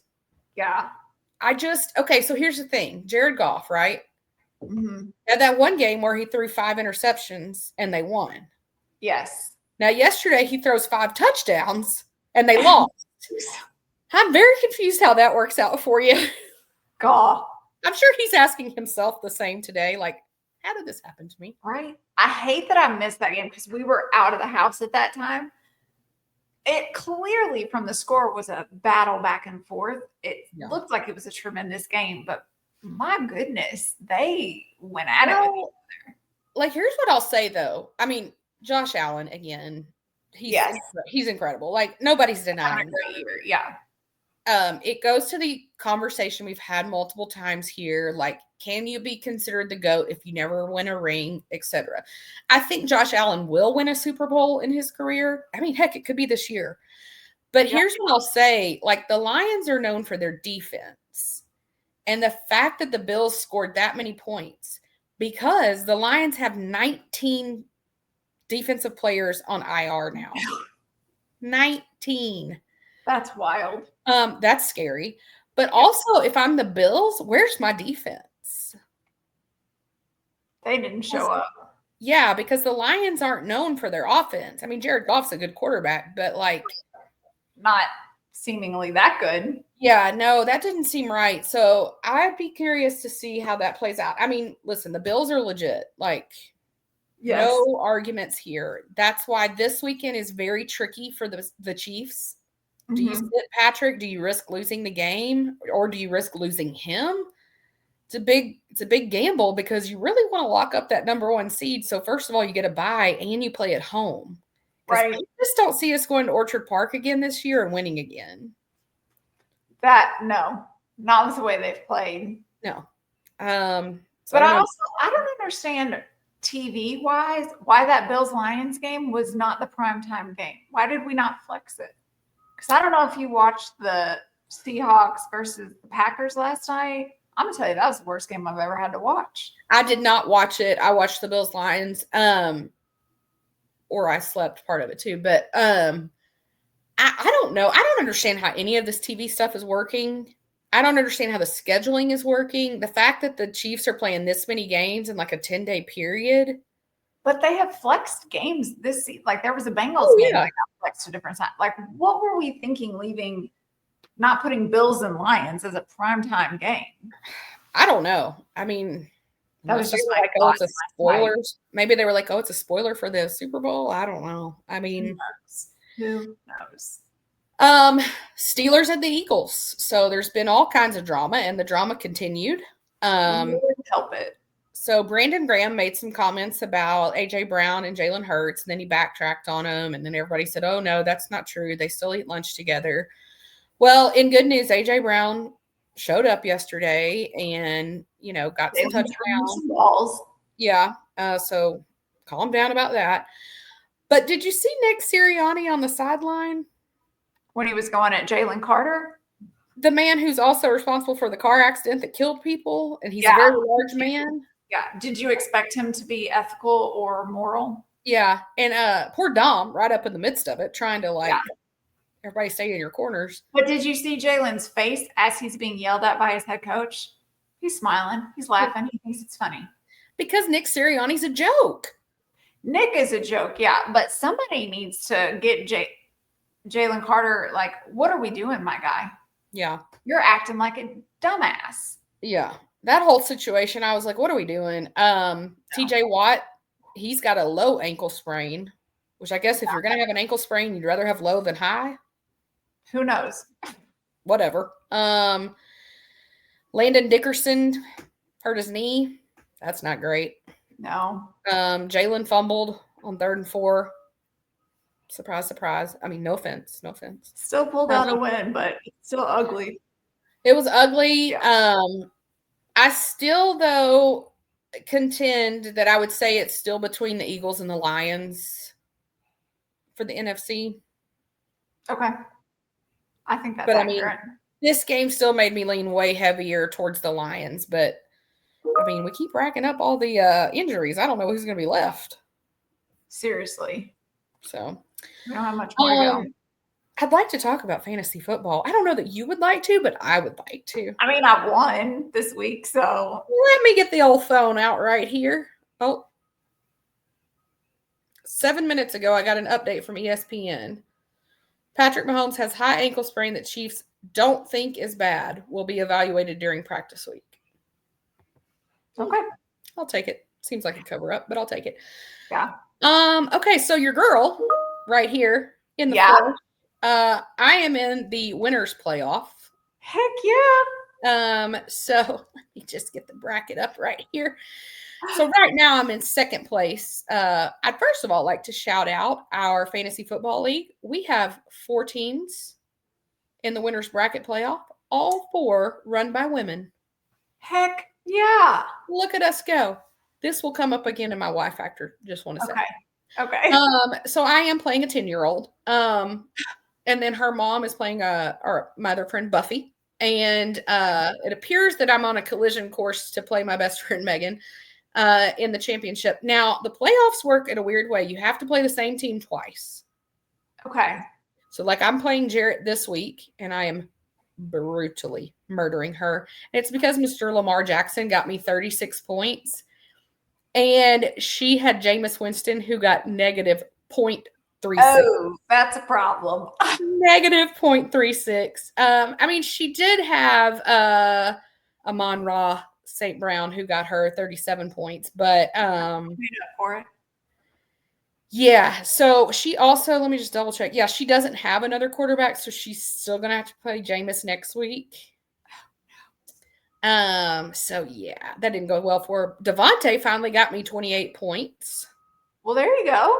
so here's the thing. Jared Goff, right? Mm-hmm. Had that one game where he threw 5 interceptions and they won. Yes. Now, yesterday he throws 5 touchdowns and they lost. I'm very confused how that works out for you. God. I'm sure he's asking himself the same today. Like, how did this happen to me? Right. I hate that I missed that game because we were out of the house at that time. It clearly from the score was a battle back and forth. It looked like it was a tremendous game, but my goodness, they went at it with each other. Like, here's what I'll say though. I mean, Josh Allen, again, he's incredible. Like, nobody's denying it. Yeah. It goes to the conversation we've had multiple times here. Like, can you be considered the GOAT if you never win a ring, etc.? I think Josh Allen will win a Super Bowl in his career. I mean, heck, it could be this year. But here's what I'll say. Like, the Lions are known for their defense. And the fact that the Bills scored that many points, because the Lions have 19 defensive players on IR now. 19. That's wild. That's scary. But also, if I'm the Bills, where's my defense? They didn't show up. Yeah, because the Lions aren't known for their offense. I mean, Jared Goff's a good quarterback, but like, not seemingly that good. Yeah, no, that didn't seem right. So I'd be curious to see how that plays out. I mean, listen, the Bills are legit. Like, no arguments here. That's why this weekend is very tricky for the Chiefs. Do you sit Patrick? Do you risk losing the game, or do you risk losing him? It's a big gamble because you really want to lock up that number 1 seed. So first of all, you get a bye and you play at home. Right. I just don't see us going to Orchard Park again this year and winning again. No, not the way they've played. No. But I don't understand TV wise why that Bills Lions game was not the primetime game. Why did we not flex it? Because I don't know if you watched the Seahawks versus the Packers last night. I'm going to tell you, that was the worst game I've ever had to watch. I did not watch it. I watched the Bills Lions, or I slept part of it too. But I don't know. I don't understand how any of this TV stuff is working. I don't understand how the scheduling is working. The fact that the Chiefs are playing this many games in like a 10-day period. But they have flexed games this season. Like, there was a Bengals game that got flexed to different times. Like, what were we thinking not putting Bills and Lions as a primetime game? I don't know. I mean, that was just like, oh, it's a spoiler. Maybe they were like, oh, it's a spoiler for the Super Bowl. I don't know. I mean, who knows? Steelers and the Eagles. So there's been all kinds of drama, and the drama continued. Wouldn't help it. So Brandon Graham made some comments about A.J. Brown and Jalen Hurts, and then he backtracked on them, and then everybody said, oh, no, that's not true. They still eat lunch together. Well, in good news, A.J. Brown showed up yesterday and, got some touchdowns. Yeah, so calm down about that. But did you see Nick Sirianni on the sideline? When he was going at Jalen Carter? the man who's also responsible for the car accident that killed people, and he's a very large man. Yeah. Did you expect him to be ethical or moral? Yeah, and poor Dom right up in the midst of it, trying to everybody stay in your corners. But did you see Jalen's face as he's being yelled at by his head coach? He's smiling. He's laughing. He thinks it's funny. Because Nick Sirianni's a joke. Nick is a joke, yeah. But somebody needs to get Jalen Carter, like, what are we doing, my guy? Yeah. You're acting like a dumbass. Yeah. That whole situation, I was like, what are we doing? TJ Watt, he's got a low ankle sprain, which I guess if you're going to have an ankle sprain, you'd rather have low than high. Who knows? Whatever. Landon Dickerson hurt his knee. That's not great. No. Jalen fumbled on 3rd and 4. Surprise, surprise. I mean, no offense. No offense. Still pulled out a win, but it's still ugly. It was ugly. Yeah. I still, though, contend that I would say it's still between the Eagles and the Lions for the NFC. Okay. I think that's accurate. This game still made me lean way heavier towards the Lions, but I mean, we keep racking up all the injuries. I don't know who's going to be left. Seriously. So we don't have much more to go. I'd like to talk about fantasy football. I don't know that you would like to, but I would like to. I mean, I won this week, so. Let me get the old phone out right here. Oh. 7 minutes ago, I got an update from ESPN. Patrick Mahomes has high ankle sprain that Chiefs don't think is bad. Will be evaluated during practice week. Okay. I'll take it. Seems like a cover-up, but I'll take it. Yeah. Okay, so your girl right here in the floor. I am in the winners playoff. Heck yeah. So let me just get the bracket up right here. So right now I'm in second place. I'd first of all like to shout out our fantasy football league. We have 4 teams in the winners bracket playoff, all 4 run by women. Heck yeah. Look at us go. This will come up again in my Y Factor. Just want to say. Okay. So I am playing a 10-year-old. And then her mom is playing my other friend Buffy. And it appears that I'm on a collision course to play my best friend Megan in the championship. Now, the playoffs work in a weird way. You have to play the same team twice. Okay. So, like, I'm playing Jarrett this week, and I am brutally murdering her. And it's because Mr. Lamar Jackson got me 36 points. And she had Jameis Winston, who got negative 0.36. Oh, that's a problem. Negative 0.36. I mean, she did have Amon-Ra St. Brown, who got her 37 points, but made up for it. Yeah. So she also, let me just double check. Yeah, she doesn't have another quarterback, so she's still gonna have to play Jameis next week. So yeah, that didn't go well for her. Devontae finally got me 28 points. Well, there you go.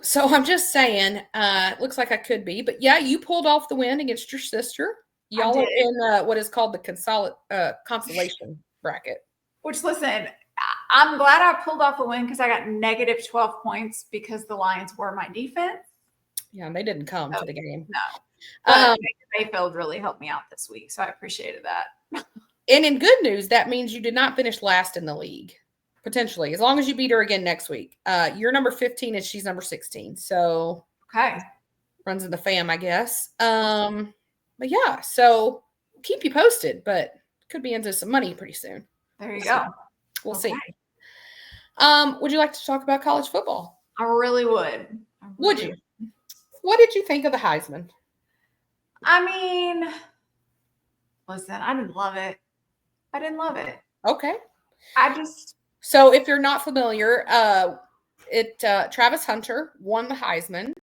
So I'm just saying, it looks like I could be, but yeah, you pulled off the win against your sister. Y'all are in what is called the consolation bracket. Which, listen, I'm glad I pulled off a win because I got negative 12 points because the Lions were my defense. Yeah, and they didn't come to the game. No. But Mayfield really helped me out this week, so I appreciated that. And in good news, that means you did not finish last in the league. Potentially, as long as you beat her again next week. You're number 15 and she's number 16. So okay, runs in the fam, I guess. But yeah, so keep you posted, but could be into some money pretty soon. There you go. We'll see. Would you like to talk about college football? I really would. Would you? What did you think of the Heisman? I mean, listen, I didn't love it. Okay. So if you're not familiar, Travis Hunter won the Heisman,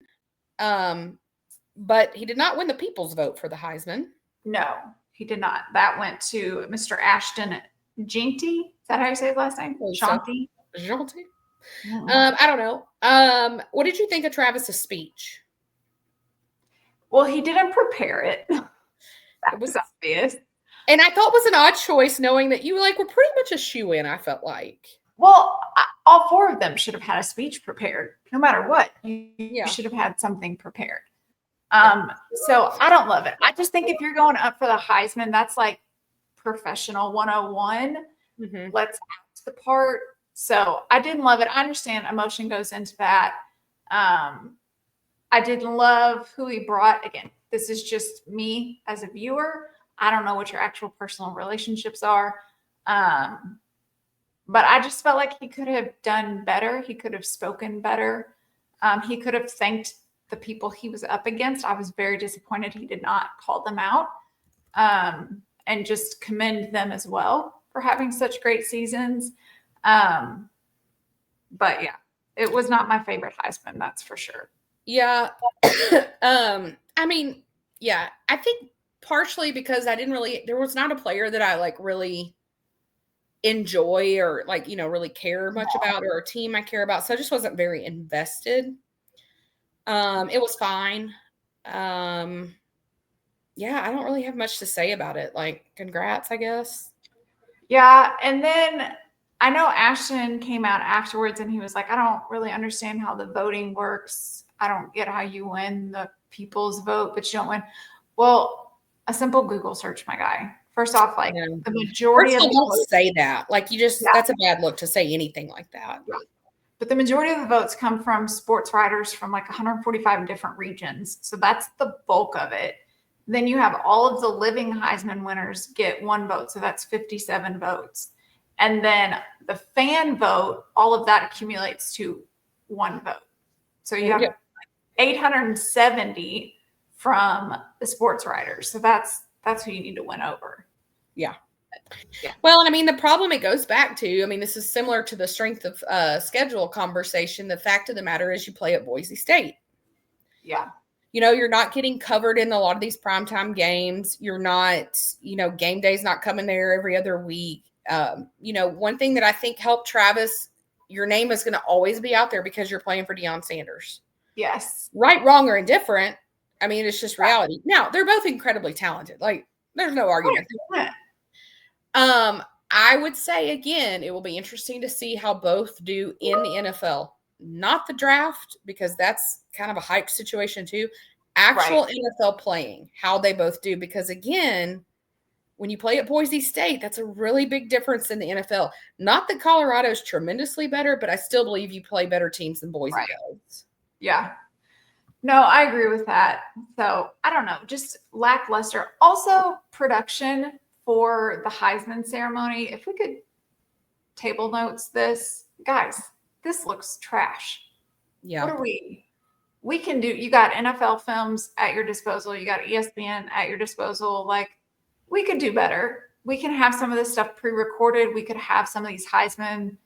but he did not win the people's vote for the Heisman. No, he did not. That went to Mr. Ashton Jeanty. Is that how you say his last name? Jeanty? Jeanty? I don't know. What did you think of Travis's speech? Well, he didn't prepare it. That was obvious. And I thought it was an odd choice, knowing that you were pretty much a shoo-in, I felt like. Well, all 4 of them should have had a speech prepared. No matter what, you should have had something prepared. So I don't love it. I just think if you're going up for the Heisman, that's like professional 101. Mm-hmm. Let's act the part. So I didn't love it. I understand emotion goes into that. I didn't love who he brought. Again, this is just me as a viewer. I don't know what your actual personal relationships are. But I just felt like he could have done better. He could have spoken better. He could have thanked the people he was up against. I was very disappointed he did not call them out, and just commend them as well for having such great seasons. But yeah, it was not my favorite Heisman, that's for sure. Yeah. I mean, yeah, I think partially because there was not a player that I like really enjoy or like, really care much about, or a team I care about. So I just wasn't very invested. It was fine. Yeah, I don't really have much to say about it. Like, congrats, I guess. Yeah. And then I know Ashton came out afterwards and he was like, I don't really understand how the voting works. I don't get how you win the people's vote, but you don't win. Well, a simple Google search, my guy. First off, like the majority of the don't say that. Like that's a bad look to say anything like that. Yeah. But the majority of the votes come from sports writers from like 145 different regions. So that's the bulk of it. Then you have all of the living Heisman winners get one vote. So that's 57 votes. And then the fan vote, all of that accumulates to one vote. So you have 870 from the sports writers. So that's who you need to win over. Yeah. Well, and I mean, the problem it goes back to, I mean, this is similar to the strength of schedule conversation. The fact of the matter is you play at Boise State. Yeah. You're not getting covered in a lot of these primetime games. You're not, game day's not coming there every other week. One thing that I think helped Travis, your name is going to always be out there because you're playing for Deion Sanders. Yes. Right, wrong, or indifferent. I mean, it's just reality. Now, they're both incredibly talented. Like, there's no argument. I would say, again, it will be interesting to see how both do in the NFL. Not the draft, because that's kind of a hype situation too. Actual NFL playing, how they both do. Because, again, when you play at Boise State, that's a really big difference in the NFL. Not that Colorado's tremendously better, but I still believe you play better teams than Boise does. Yeah. No, I agree with that. So, I don't know, just lackluster. Also, production for the Heisman ceremony. If we could table notes this, guys, this looks trash. Yeah. What are we can do? You got NFL films at your disposal. You got ESPN at your disposal. Like, we could do better. We can have some of this stuff pre-recorded. We could have some of these Heisman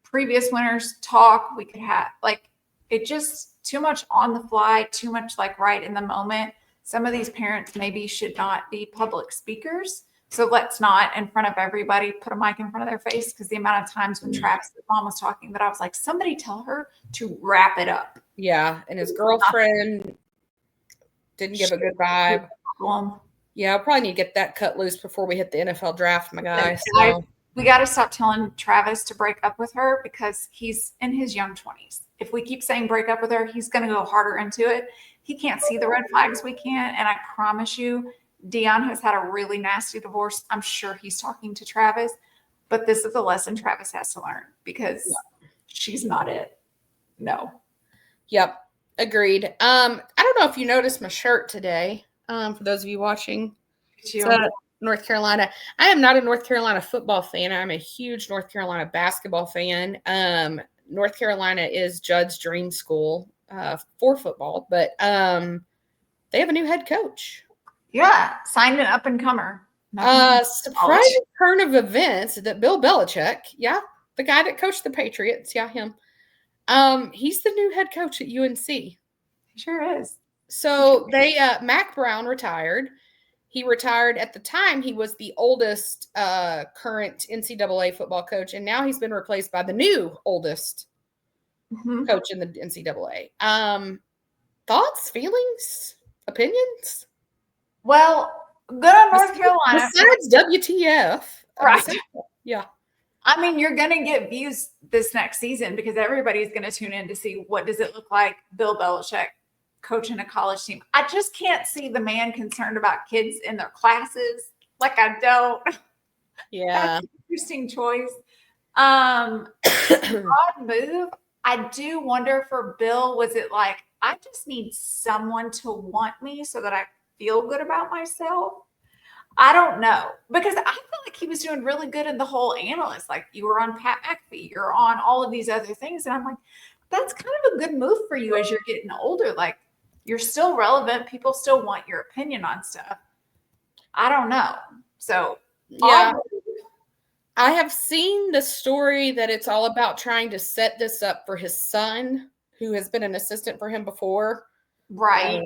previous winners talk. We could have, like, it just too much on the fly, too much like right in the moment. Some of these parents maybe should not be public speakers. So let's not, in front of everybody, put a mic in front of their face, because the amount of times when Travis' mom was talking that I was like, somebody tell her to wrap it up. Yeah, and his girlfriend didn't give a good vibe. Yeah, I'll probably need to get that cut loose before we hit the NFL draft, my guy. So. We got to stop telling Travis to break up with her, because he's in his young 20s. If we keep saying break up with her, he's going to go harder into it. He can't see the red flags we can, and I promise you, Deion has had a really nasty divorce. I'm sure he's talking to Travis, but this is a lesson Travis has to learn, because she's not it. No. Yep. Agreed. I don't know if you noticed my shirt today. For those of you watching, North Carolina. I am not a North Carolina football fan. I'm a huge North Carolina basketball fan. North Carolina is Judd's dream school for football, but they have a new head coach. Yeah, signed an up-and-comer. Surprising turn of events that Bill Belichick, the guy that coached the Patriots, him. He's the new head coach at UNC. He sure is. So Mac Brown retired. He retired at the time. He was the oldest current NCAA football coach, and now he's been replaced by the new oldest coach in the NCAA. Thoughts, feelings, opinions? Well, good on North Carolina. Besides WTF. Right. Yeah. I mean, you're going to get views this next season, because everybody's going to tune in to see what does it look like Bill Belichick coaching a college team. I just can't see the man concerned about kids in their classes. Like, I don't. Yeah. That's an interesting choice. Odd move. I do wonder for Bill, was it like, I just need someone to want me so that I feel good about myself? I don't know, because I feel like he was doing really good in the whole analyst. Like, you were on Pat McAfee, you're on all of these other things. And I'm like, that's kind of a good move for you as you're getting older. Like, you're still relevant. People still want your opinion on stuff. I don't know. So, yeah. I have seen the story that it's all about trying to set this up for his son, who has been an assistant for him before. Right.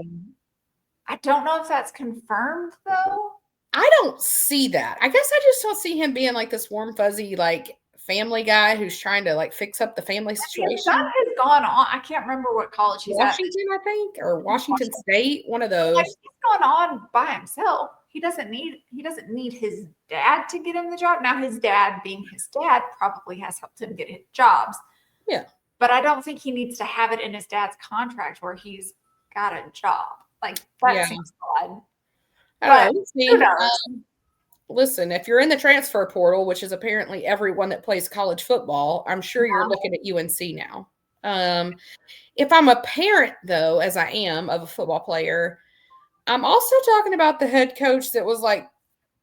I don't know if that's confirmed, though. I don't see that. I guess I just don't see him being like this warm, fuzzy, like family guy who's trying to like fix up the family situation. His son has gone on. I can't remember what college he's Washington, I think, or Washington State, one of those. Like, he's gone on by himself. He doesn't need his dad to get him the job. Now, his dad, being his dad, probably has helped him get his jobs. Yeah. But I don't think he needs to have it in his dad's contract where he's got a job. Like, that seems odd. Listen, if you're in the transfer portal, which is apparently everyone that plays college football, I'm sure you're looking at UNC now. If I'm a parent, though, as I am of a football player, I'm also talking about the head coach that was like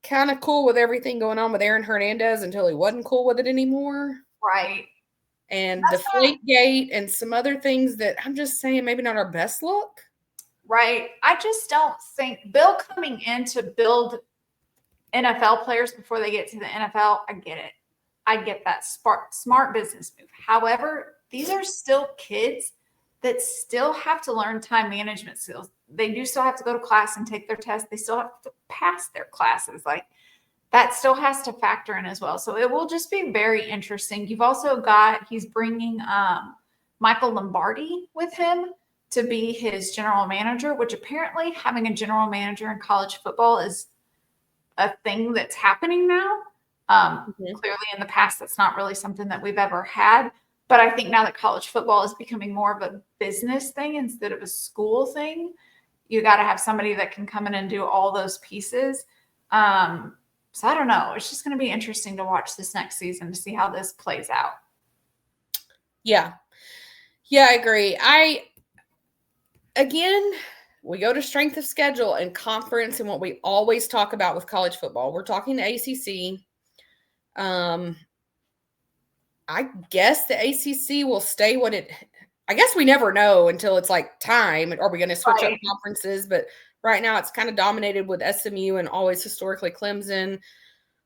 kind of cool with everything going on with Aaron Hernandez until he wasn't cool with it anymore. Right. And the Deflategate and some other things that I'm just saying maybe not our best look. Right. I just don't think Bill coming in to build NFL players before they get to the NFL, I get it. I get that smart business move. However, these are still kids that still have to learn time management skills. They do still have to go to class and take their tests. They still have to pass their classes. Like, that still has to factor in as well. So it will just be very interesting. You've also got, he's bringing Michael Lombardi with him to be his general manager, which apparently having a general manager in college football is a thing that's happening now. Clearly in the past, that's not really something that we've ever had. But I think now that college football is becoming more of a business thing instead of a school thing, you got to have somebody that can come in and do all those pieces. So I don't know. It's just going to be interesting to watch this next season to see how this plays out. Yeah. Yeah, I agree. Again, we go to strength of schedule and conference and what we always talk about with college football. We're talking the ACC. I guess the ACC will stay what it – I guess we never know until it's like time. Are we going to switch up conferences? But right now it's kind of dominated with SMU and always historically Clemson.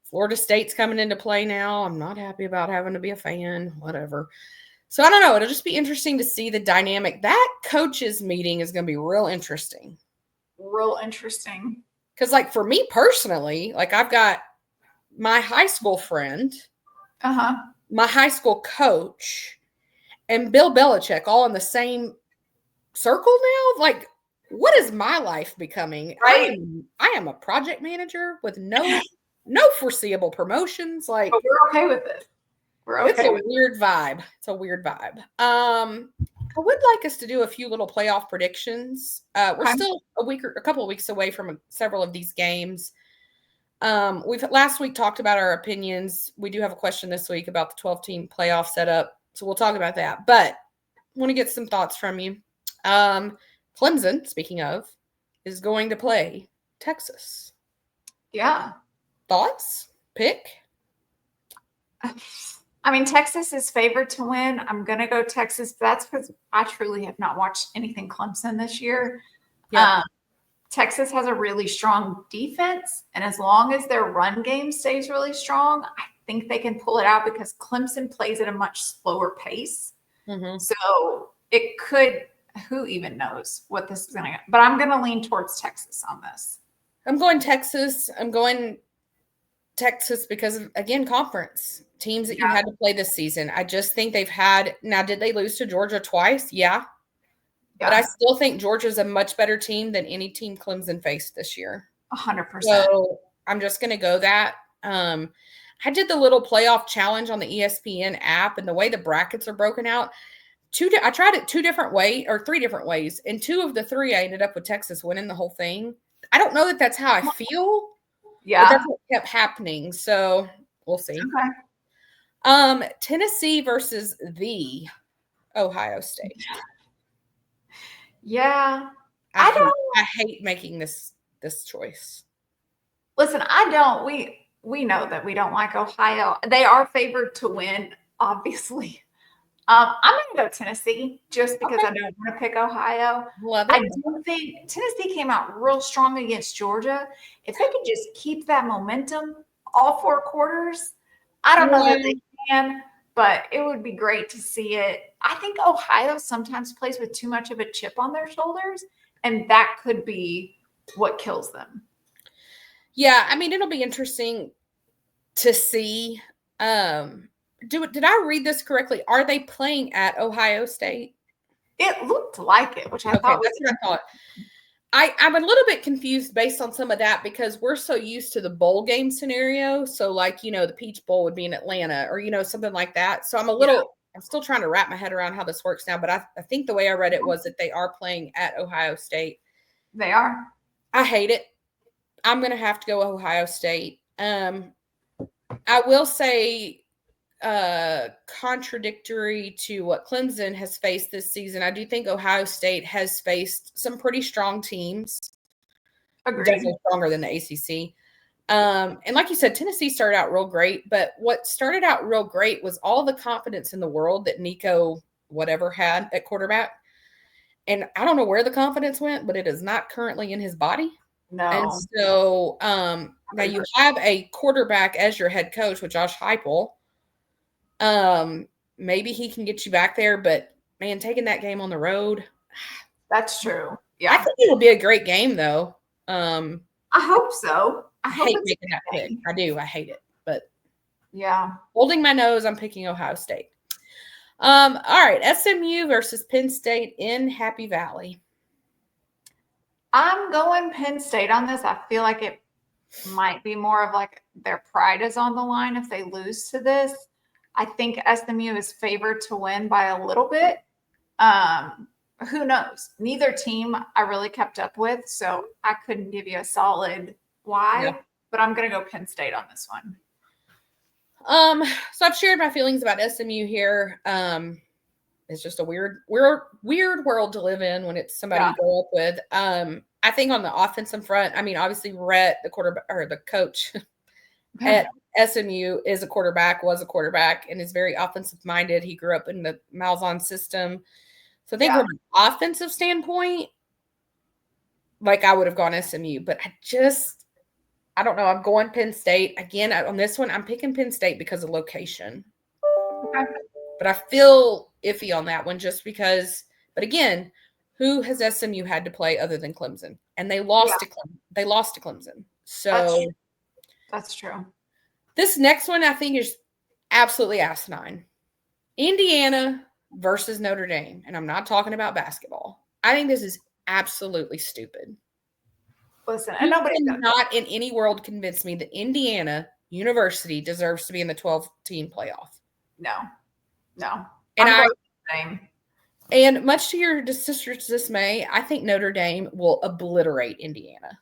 Florida State's coming into play now. I'm not happy about having to be a fan, whatever. So I don't know. It'll just be interesting to see the dynamic. That coaches meeting is going to be real interesting. Real interesting. Because like for me personally, like I've got my high school friend, my high school coach, and Bill Belichick all in the same circle now. Like, what is my life becoming? Right. I am a project manager with no foreseeable promotions. Like, but we're okay with it. It's a weird vibe. It's a weird vibe. I would like us to do a few little playoff predictions. We're still a couple of weeks away from several of these games. We've last week talked about our opinions. We do have a question this week about the 12-team playoff setup, so we'll talk about that. But I want to get some thoughts from you. Clemson, speaking of, is going to play Texas. Yeah. Thoughts? Pick? I mean, Texas is favored to win. I'm going to go Texas, but that's because I truly have not watched anything Clemson this year. Yeah. Texas has a really strong defense, and as long as their run game stays really strong, I think they can pull it out because Clemson plays at a much slower pace. Mm-hmm. So it could, who even knows what this is going to get. But I'm going to lean towards Texas on this. I'm going Texas. Because, again, conference teams that you had to play this season. I just think they've had – now, did they lose to Georgia twice? Yeah. But I still think Georgia's a much better team than any team Clemson faced this year. 100%. So I'm just going to go that. I did the little playoff challenge on the ESPN app, and the way the brackets are broken out, I tried it 3 different ways. And 2 of the 3, I ended up with Texas winning the whole thing. I don't know that that's how I feel. Yeah. But that's what kept happening. So we'll see. Okay. Tennessee versus the Ohio State. Yeah. I hate making this choice. Listen, I don't. We know that we don't like Ohio. They are favored to win, obviously. I'm going to go Tennessee just because I don't want to pick Ohio. Love it. I do think Tennessee came out real strong against Georgia. If they could just keep that momentum all 4 quarters, I don't know that they can, but it would be great to see it. I think Ohio sometimes plays with too much of a chip on their shoulders, and that could be what kills them. Yeah, I mean, it'll be interesting to see. Did I read this correctly? Are they playing at Ohio State? It looked like it, which I thought was. That's what I thought. I'm a little bit confused based on some of that because we're so used to the bowl game scenario. So, like, the Peach Bowl would be in Atlanta or, something like that. So I'm still trying to wrap my head around how this works now. But I think the way I read it was that they are playing at Ohio State. They are. I hate it. I'm going to have to go with Ohio State. I will say, contradictory to what Clemson has faced this season, I do think Ohio State has faced some pretty strong teams. Agreed. Definitely stronger than the ACC. And like you said, Tennessee started out real great, but what started out real great was all the confidence in the world that Nico whatever had at quarterback. And I don't know where the confidence went, but it is not currently in his body. No. And so now you have a quarterback as your head coach with Josh Heupel. Maybe he can get you back there, but man, taking that game on the road. That's true. Yeah. I think it'll be a great game though. I hope so. I hate making that pick. I do. I hate it. But yeah. Holding my nose, I'm picking Ohio State. All right. SMU versus Penn State in Happy Valley. I'm going Penn State on this. I feel like it might be more of like their pride is on the line if they lose to this. I think SMU is favored to win by a little bit. Who knows? Neither team I really kept up with, so I couldn't give you a solid why, but I'm going to go Penn State on this one. So I've shared my feelings about SMU here. It's just a weird world to live in when it's somebody you grow up with. I think on the offensive front, I mean, obviously Rhett, the quarterback or the coach at SMU was a quarterback and is very offensive minded. He grew up in the Malzahn system. So I think from an offensive standpoint, like I would have gone SMU, but I don't know. I'm going Penn State. Again, on this one, I'm picking Penn State because of location. Okay. But I feel iffy on that one just because, but again, who has SMU had to play other than Clemson? And they lost to Clemson. So that's true. This next one I think is absolutely asinine. Indiana versus Notre Dame. And I'm not talking about basketball. I think this is absolutely stupid. Listen, and nobody cannot in any world convince me that Indiana University deserves to be in the 12-team playoff. No. And much to your sister's dismay, I think Notre Dame will obliterate Indiana.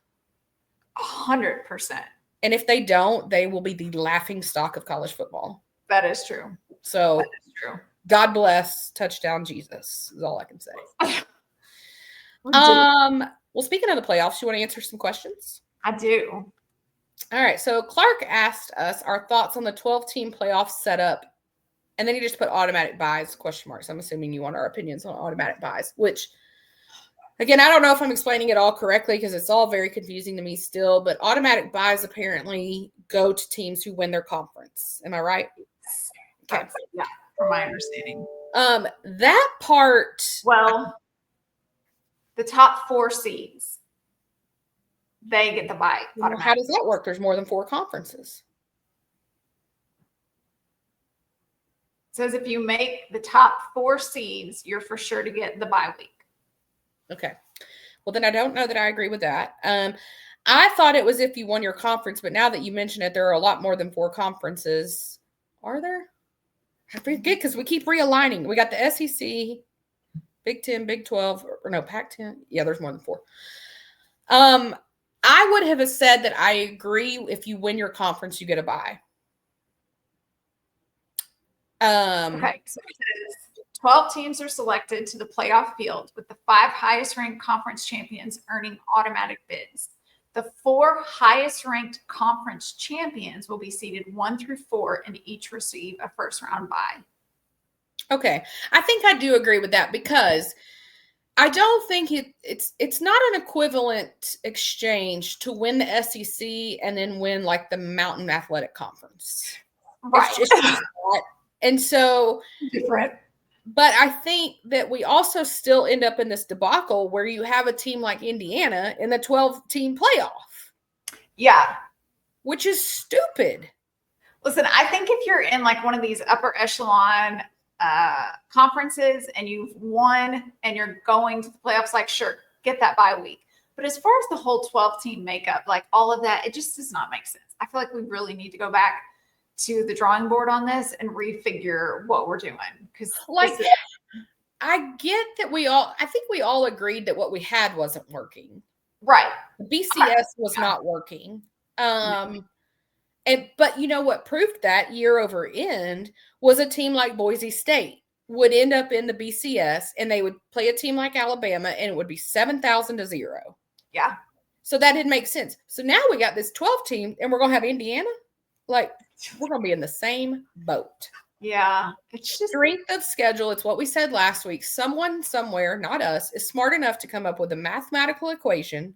100%. And if they don't, they will be the laughing stock of college football. That is true. So, that is true. God bless, touchdown Jesus is all I can say. Well, speaking of the playoffs, you want to answer some questions? I do. All right. So Clark asked us our thoughts on the 12-team playoff setup. And then he just put automatic buys, question marks. I'm assuming you want our opinions on automatic buys, which, again, I don't know if I'm explaining it all correctly because it's all very confusing to me still. But automatic buys apparently go to teams who win their conference. Am I right? Okay. Yeah, from my understanding. That part. Well, the top 4 seeds, they get the bye. How does that work? There's more than 4 conferences. It says if you make the top 4 seeds, you're for sure to get the bye week. Okay. Well, then I don't know that I agree with that. I thought it was if you won your conference, but now that you mention it, there are a lot more than 4 conferences. Are there? I forget because we keep realigning. We got the SEC, Big 10, Big 12, or no, Pac-10. Yeah, there's more than 4. I would have said that I agree if you win your conference, you get a bye. Okay, so it says 12 teams are selected to the playoff field, with the 5 highest ranked conference champions earning automatic bids. The 4 highest ranked conference champions will be seeded 1 through 4 and each receive a first round bye. Okay, I think I do agree with that because I don't think it's not an equivalent exchange to win the SEC and then win like the Mountain Athletic Conference. Right. It's just not. And so different. But I think that we also still end up in this debacle where you have a team like Indiana in the 12-team playoff. Yeah. Which is stupid. Listen, I think if you're in like one of these upper echelon conferences and you've won and you're going to the playoffs, like, sure, get that bye week. But as far as the whole 12-team makeup, like all of that, it just does not make sense. I feel like we really need to go back to the drawing board on this and refigure what we're doing. Because like, I get that I think we all agreed that what we had wasn't working. Right. The BCS was not working. But you know what proved that year over end was a team like Boise State would end up in the BCS and they would play a team like Alabama and it would be 7,000-0. Yeah. So that didn't make sense. So now we got this 12 team and we're going to have Indiana. Like, we're going to be in the same boat. Yeah. It's just strength of schedule. It's what we said last week. Someone somewhere, not us, is smart enough to come up with a mathematical equation.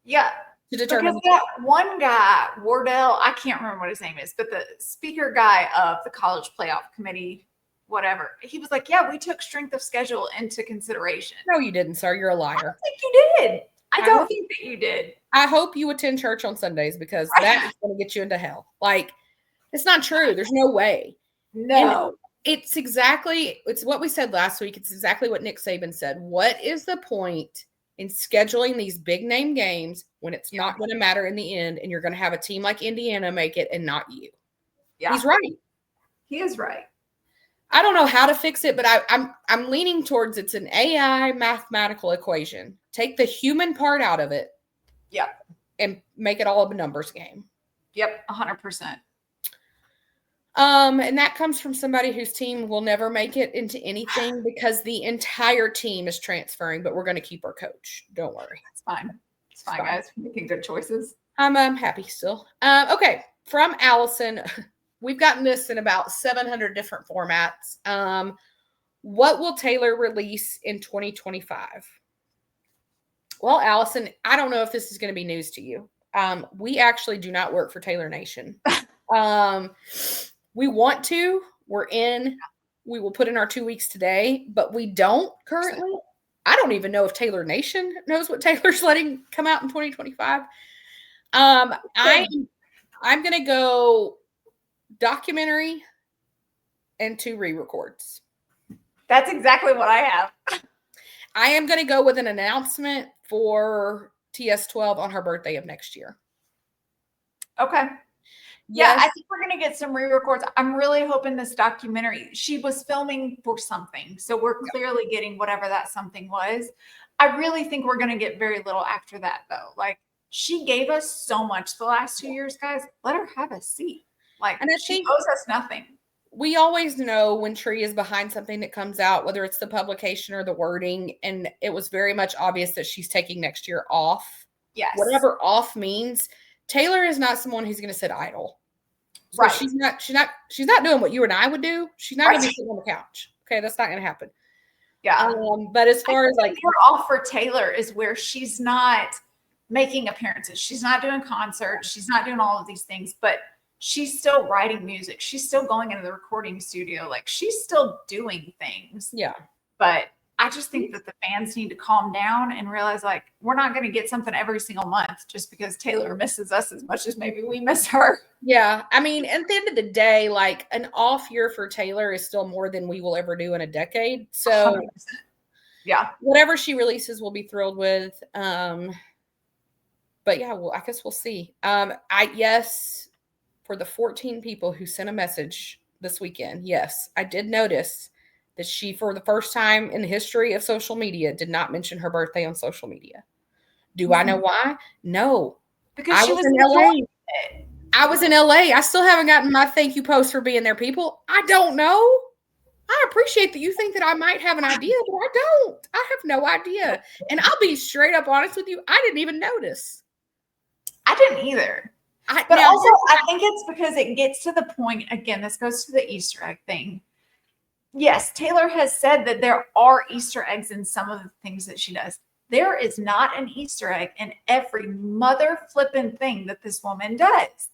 Yeah. To determine. Because that one guy, Wardell, I can't remember what his name is, but the speaker guy of the college playoff committee, whatever, he was like, yeah, we took strength of schedule into consideration. No, you didn't, sir. You're a liar. I don't think you did. I don't think that you did. I hope you attend church on Sundays because that is going to get you into hell. Like, it's not true. There's no way. No. And it's what we said last week. It's exactly what Nick Saban said. What is the point in scheduling these big name games when it's not going to matter in the end and you're going to have a team like Indiana make it and not you? Yeah. He's right. He is right. I don't know how to fix it, but I'm leaning towards it's an AI mathematical equation. Take the human part out of it. Yep. And make it all a numbers game. Yep, 100%. And that comes from somebody whose team will never make it into anything because the entire team is transferring, but we're going to keep our coach. Don't worry. It's fine. It's fine, guys. We're making good choices. I'm happy still. Okay. From Allison, we've gotten this in about 700 different formats. What will Taylor release in 2025? Well, Allison, I don't know if this is going to be news to you. We actually do not work for Taylor Nation. We want to. We're in. We will put in our 2 weeks today, but we don't currently. I don't even know if Taylor Nation knows what Taylor's letting come out in 2025. I'm going to go documentary and 2 re-records. That's exactly what I have. I am going to go with an announcement for TS12 on her birthday of next year. Okay. Yeah, I think we're going to get some re-records. I'm really hoping this documentary, she was filming for something. So we're clearly getting whatever that something was. I really think we're going to get very little after that, though. Like, she gave us so much the last 2 years, guys. Let her have a seat. Like, and she owes us nothing. We always know when Tree is behind something that comes out, whether it's the publication or the wording. And it was very much obvious that she's taking next year off. Yes. Whatever off means. Taylor is not someone who's going to sit idle. So right. She's not doing what you and I would do. She's not going to be sitting on the couch. Okay. That's not going to happen. Yeah. But as far as like her off for Taylor is where she's not making appearances. She's not doing concerts. She's not doing all of these things, but she's still writing music. She's still going into the recording studio. Like, she's still doing things. Yeah. But I just think that the fans need to calm down and realize, like, we're not going to get something every single month just because Taylor misses us as much as maybe we miss her. Yeah. I mean, at the end of the day, like, an off year for Taylor is still more than we will ever do in a decade. So 100%. Yeah, whatever she releases, we'll be thrilled with. But yeah, well, I guess we'll see. Yes, for the 14 people who sent a message this weekend. Yes, I did notice that she, for the first time in the history of social media, did not mention her birthday on social media. Do I know why? No. Because I she was was in enjoying LA. it. I was in LA. I still haven't gotten my thank you post for being there, people. I don't know. I appreciate that you think that I might have an idea, but I don't. I have no idea. And I'll be straight up honest with you. I didn't even notice. I didn't either. But also, I think it's because it gets to the point, again, this goes to the Easter egg thing. Yes, Taylor has said that there are Easter eggs in some of the things that she does. There is not an Easter egg in every mother flipping thing that this woman does.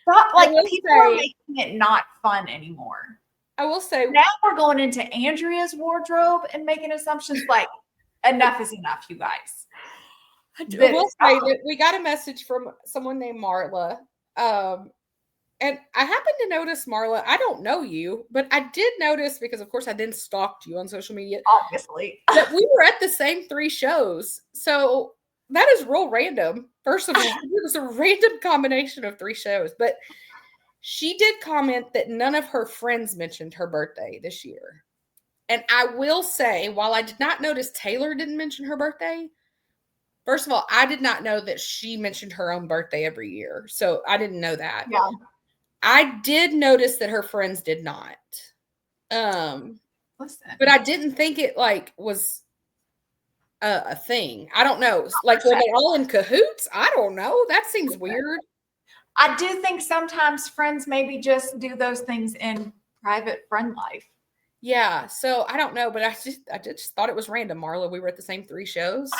Not like people are making it not fun anymore. I will say, now we're going into Andrea's wardrobe and making assumptions like enough is enough, you guys. I will say that we got a message from someone named Marla. And I happened to notice, Marla, I don't know you, but I did notice, because of course I then stalked you on social media. Obviously. That we were at the same 3 shows. So that is real random. First of all, it was a random combination of 3 shows. But she did comment that none of her friends mentioned her birthday this year. And I will say, while I did not notice Taylor didn't mention her birthday, first of all, I did not know that she mentioned her own birthday every year. So I didn't know that. Yeah. I did notice that her friends did not. Listen. But I didn't think it was a thing. I don't know. Like, were they all in cahoots? I don't know. That seems weird. I do think sometimes friends maybe just do those things in private friend life. Yeah. So I don't know, but I just thought it was random, Marla. We were at the same 3 shows.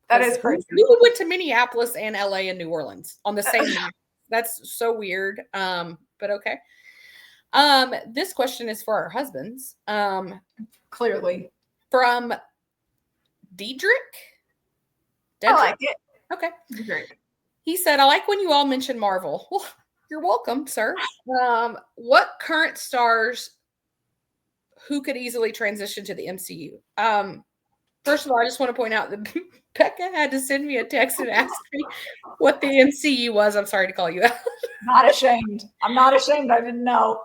That is crazy. We went to Minneapolis and LA and New Orleans on the same night. That's so weird. But okay. This question is for our husbands. Clearly. From Diedrich. I like it. Okay. Great. He said, I like when you all mention Marvel. Well, you're welcome, sir. What current stars who could easily transition to the MCU? First of all, I just want to point out that Becca had to send me a text and ask me what the MCU was. I'm sorry to call you out. Not ashamed. I'm not ashamed. I didn't know.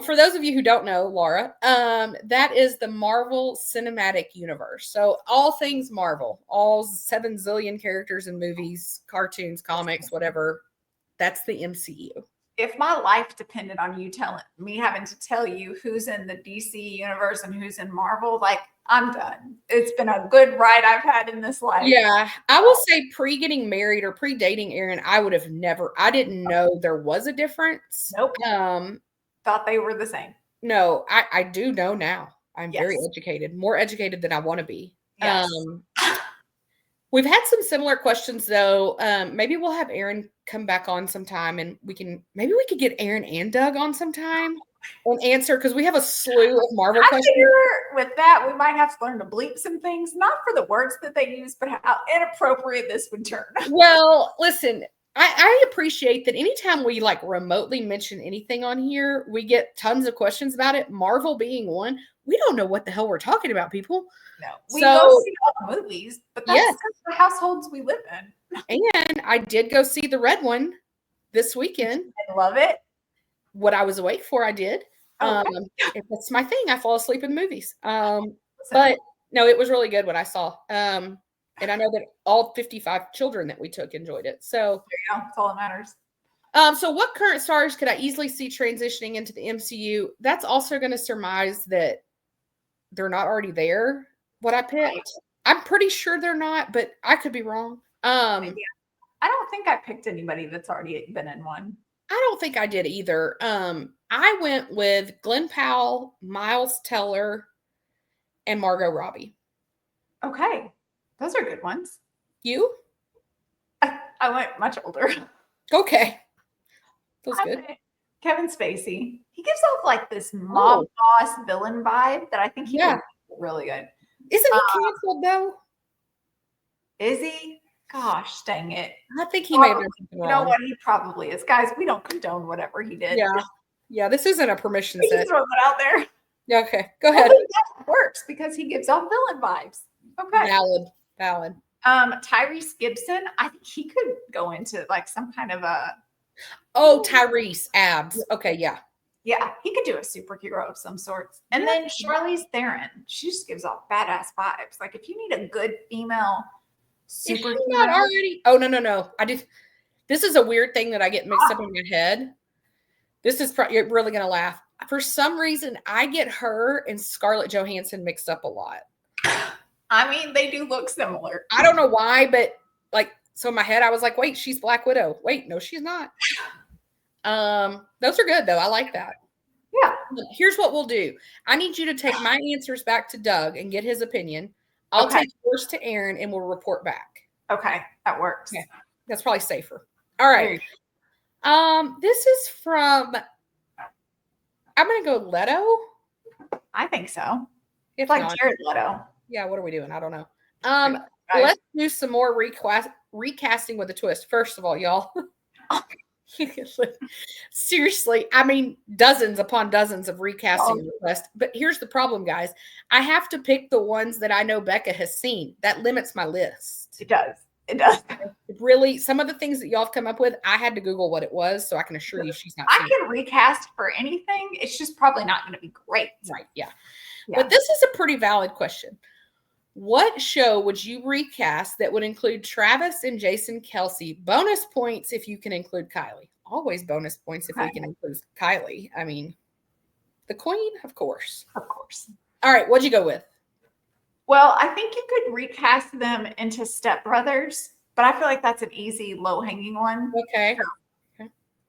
For those of you who don't know, Laura, that is the Marvel Cinematic Universe. So all things Marvel, all 7 zillion characters in movies, cartoons, comics, whatever. That's the MCU. If my life depended on you having to tell you who's in the DC universe and who's in Marvel, like, I'm done. It's been a good ride I've had in this life. Yeah. I will say pre-getting married or pre-dating Aaron, I didn't know there was a difference. Nope. Thought they were the same. No, I do know now. I'm very educated, more educated than I want to be. Yes. We've had some similar questions though. Maybe we'll have Aaron come back on sometime and we could get Aaron and Doug on sometime and answer, because we have a slew of Marvel questions. With that, we might have to learn to bleep some things, not for the words that they use, but how inappropriate this would turn. Well, listen, I appreciate that anytime we remotely mention anything on here, we get tons of questions about it. Marvel being one. We don't know what the hell we're talking about, people. No, we go see all the movies, but that's the households we live in. And I did go see the red one this weekend. I love it. What I was awake for, I did. If that's my thing, I fall asleep in movies. But no, it was really good what I saw. And I know that all 55 children that we took enjoyed it. So there you go. That's all that matters. So what current stars could I easily see transitioning into the MCU? That's also going to surmise that they're not already there. What I picked, I'm pretty sure they're not, but I could be wrong. I don't think I picked anybody that's already been in one. I don't think I did either. I went with Glenn Powell, Miles Teller, and Margot Robbie. Okay. Those are good ones. You? I went much older. Okay. Feels good. Kevin Spacey. He gives off this mob boss villain vibe that I think he would be really good. Isn't he canceled though? Is he? Gosh, dang it. I think he may have done something wrong. You know what? He probably is. Guys, we don't condone whatever he did. Yeah. Yeah, this isn't a permission set. Just throw that out there. Yeah, okay. Go ahead. That works because he gives off villain vibes. Okay. Valid. Tyrese Gibson, I think he could go into some kind of a Tyrese abs. Okay, yeah. Yeah, he could do a superhero of some sorts. And then Charlize Theron, she just gives off badass vibes. Like if you need a good female superhero. Is she not already? Oh, no. This is a weird thing that I get mixed up in my head. This is you're really going to laugh. For some reason, I get her and Scarlett Johansson mixed up a lot. I mean, they do look similar. I don't know why, but like, so in my head, I was like, wait, she's Black Widow. Wait, no, she's not. Those are good though. I like that. Yeah. Here's what we'll do. I need you to take my answers back to Doug and get his opinion. I'll take yours to Aaron and we'll report back. Okay, that works. Okay. That's probably safer. All right. This is from, I'm going to go Leto. I think so. It's like Jared Leto. Yeah, what are we doing? I don't know. Let's do some more recasting with a twist. First of all, y'all. Seriously, I mean, dozens upon dozens of recasting requests. But here's the problem, guys. I have to pick the ones that I know Becca has seen. That limits my list. It does. It does. Really, some of the things that y'all have come up with, I had to Google what it was, so I can assure you she's not. I can recast for anything. It's just probably not going to be great. Right, yeah. But this is a pretty valid question. What show would you recast that would include Travis and Jason Kelce? Bonus points if you can include Kylie. Always bonus points if we can include Kylie. I mean, the queen, of course. Of course. All right, what'd you go with? Well, I think you could recast them into stepbrothers, but I feel like that's an easy, low-hanging one. Okay.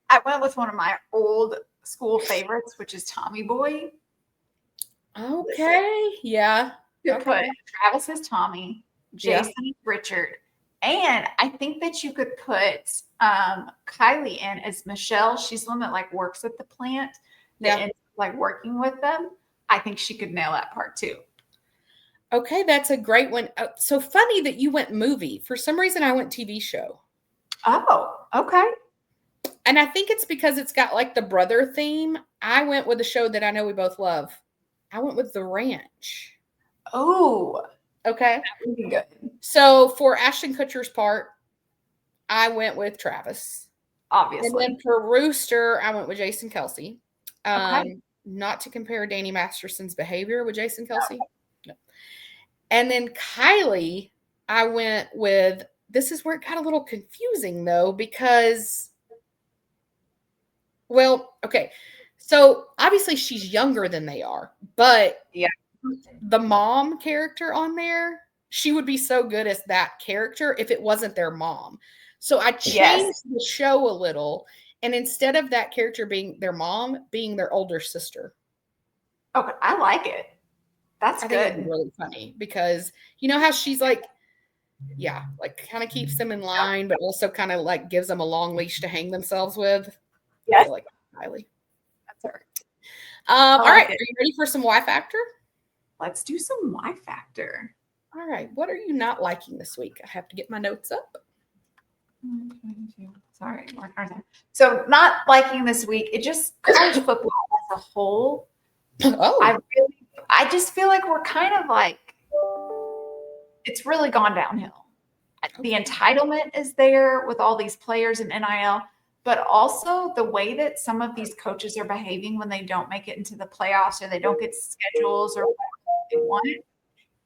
I went with one of my old school favorites, which is Tommy Boy. Okay. Yeah. You put Travis as Tommy, Jason as Richard, and I think that you could put Kylie in as Michelle. She's the one that like works at the plant that ends up like working with them. I think she could nail that part too. Okay, that's a great one. So funny that you went movie. For some reason, I went TV show. Oh, okay. And I think it's because it's got like the brother theme. I went with a show that I know we both love. I went with The Ranch. Oh, okay. That would be good. So for Ashton Kutcher's part, I went with Travis. Obviously. And then for Rooster, I went with Jason Kelce. Not to compare Danny Masterson's behavior with Jason Kelce. No. And then Kylie, I went with, this is where it got a little confusing though, because, well, okay. So obviously she's younger than they are, but the mom character on there, she would be so good as that character if it wasn't their mom. So I changed the show a little, and instead of that character being their mom, being their older sister. Okay, I like it. That's good. I think it's really funny because you know how she's like, like kind of keeps them in line, but also kind of like gives them a long leash to hang themselves with. Yes. Like Kylie. That's her. All right. Are you ready for some Y Factor? Let's do some Y Factor. All right. What are you not liking this week? I have to get my notes up. Sorry. So not liking this week. It just college football as a whole. Oh. I just feel like we're kind of like, it's really gone downhill. The entitlement is there with all these players in NIL, but also the way that some of these coaches are behaving when they don't make it into the playoffs or they don't get schedules or what they want.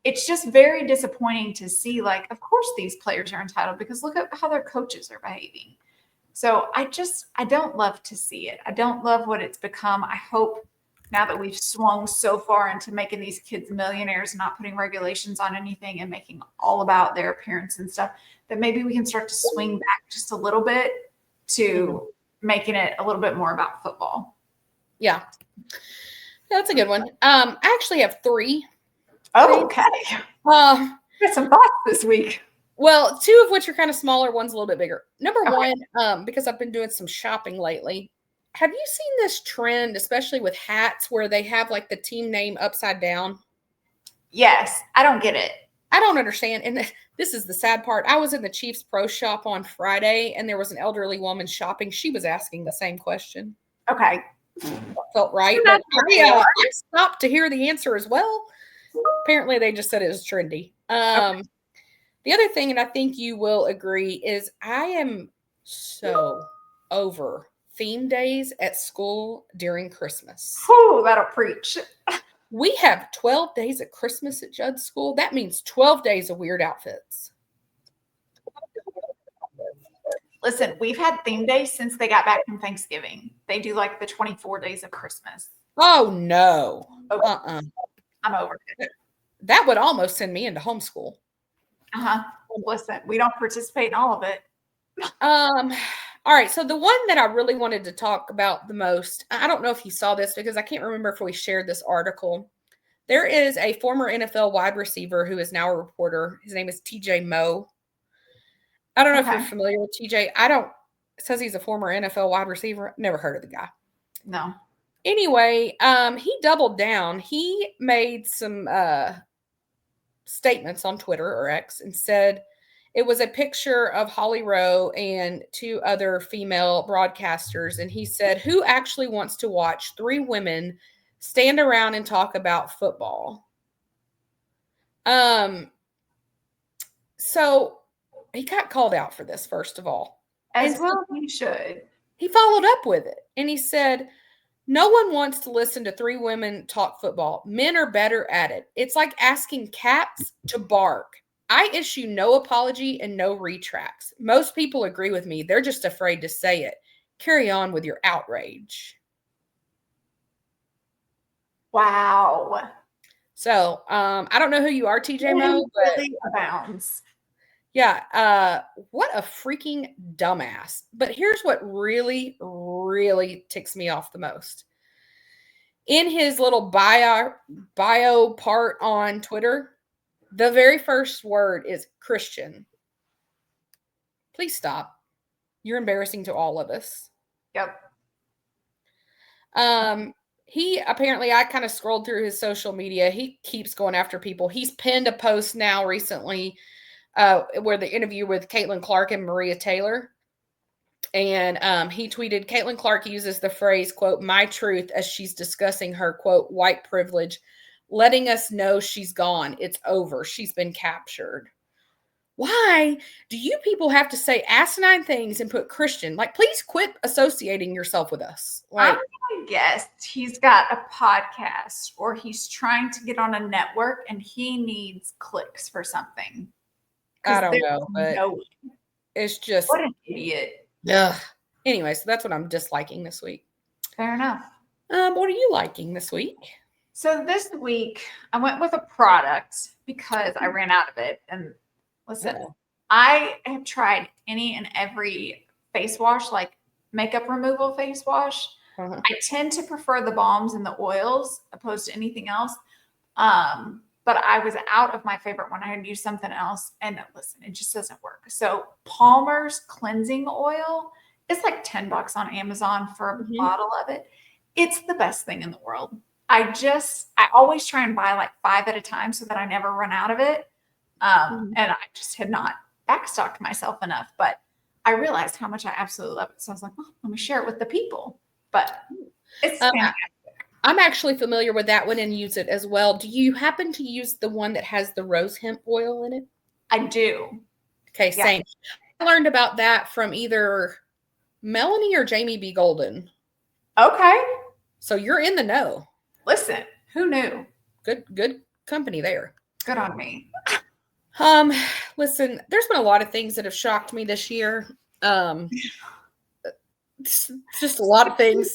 It's just very disappointing to see, like, of course these players are entitled because look at how their coaches are behaving. So I don't love to see it. I don't love what it's become. I hope now that we've swung so far into making these kids millionaires, not putting regulations on anything and making all about their appearance and stuff, that maybe we can start to swing back just a little bit to making it a little bit more about football. Yeah. That's a good one. I actually have 3. Oh, okay. Got some thoughts this week. Well, 2 of which are kind of smaller, one's a little bit bigger. Number 1, because I've been doing some shopping lately. Have you seen this trend, especially with hats, where they have like the team name upside down? Yes. I don't get it. I don't understand. And this is the sad part. I was in the Chiefs Pro Shop on Friday, and there was an elderly woman shopping. She was asking the same question. Okay. Felt right. But I stopped to hear the answer as well. Apparently, they just said it was trendy. The other thing, and I think you will agree, is I am so over theme days at school during Christmas. Whew, that'll preach. We have 12 days at Christmas at Judd's school. That means 12 days of weird outfits. Listen, we've had theme days since they got back from Thanksgiving. They do like the 24 days of Christmas. Oh, no. Okay. I'm over it. That would almost send me into homeschool. Listen, we don't participate in all of it. All right. So the one that I really wanted to talk about the most, I don't know if you saw this because I can't remember if we shared this article. There is a former NFL wide receiver who is now a reporter. His name is TJ Moe. I don't know if you're familiar with TJ. It says he's a former NFL wide receiver. Never heard of the guy. No. Anyway, he doubled down. He made some statements on Twitter or X and said it was a picture of Holly Rowe and 2 other female broadcasters. And he said, who actually wants to watch 3 women stand around and talk about football? So he got called out for this, first of all. As well, he should. He followed up with it. And he said, no one wants to listen to 3 women talk football. Men are better at it. It's like asking cats to bark. I issue no apology and no retracts. Most people agree with me. They're just afraid to say it. Carry on with your outrage. Wow. So, I don't know who you are, TJ Moe, but really abounds. Yeah, what a freaking dumbass. But here's what really, really ticks me off the most. In his little bio part on Twitter, the very first word is Christian. Please stop. You're embarrassing to all of us. Yep. He apparently, I kind of scrolled through his social media. He keeps going after people. He's pinned a post now recently where the interview with Caitlin Clark and Maria Taylor. And he tweeted, Caitlin Clark uses the phrase, quote, my truth as she's discussing her, quote, white privilege, letting us know she's gone. It's over. She's been captured. Why do you people have to say asinine things and put Christian? Like, please quit associating yourself with us. Like, I'm going to guess he's got a podcast or he's trying to get on a network and he needs clicks for something. I don't know, but it's just. What an idiot. Ugh. Anyway, so that's what I'm disliking this week. Fair enough. What are you liking this week? So this week I went with a product because I ran out of it. And listen, I have tried any and every face wash, like makeup removal face wash. I tend to prefer the balms and the oils opposed to anything else. But I was out of my favorite one. I had to use something else. And listen, it just doesn't work. So Palmer's cleansing oil is like $10 on Amazon for a bottle of it. It's the best thing in the world. I always try and buy like 5 at a time so that I never run out of it. And I just had not backstocked myself enough. But I realized how much I absolutely love it. So I was like, well, let me share it with the people. But it's fantastic. I'm actually familiar with that one and use it as well. Do you happen to use the one that has the rose hemp oil in it? I do. Okay, yeah. Same. I learned about that from either Melanie or Jamie B. Golden. Okay. So you're in the know. Listen, who knew? Good company there. Good on me. Listen, there's been a lot of things that have shocked me this year. Just a lot of things.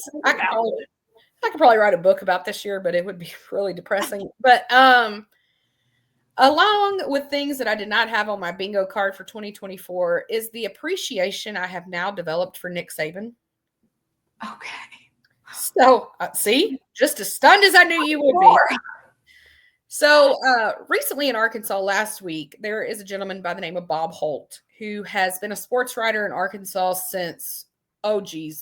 I could probably write a book about this year, but it would be really depressing. But along with things that I did not have on my bingo card for 2024 is the appreciation I have now developed for Nick Saban. Okay. So, see, just as stunned as I knew you would be. So, recently in Arkansas last week, there is a gentleman by the name of Bob Holt who has been a sports writer in Arkansas since,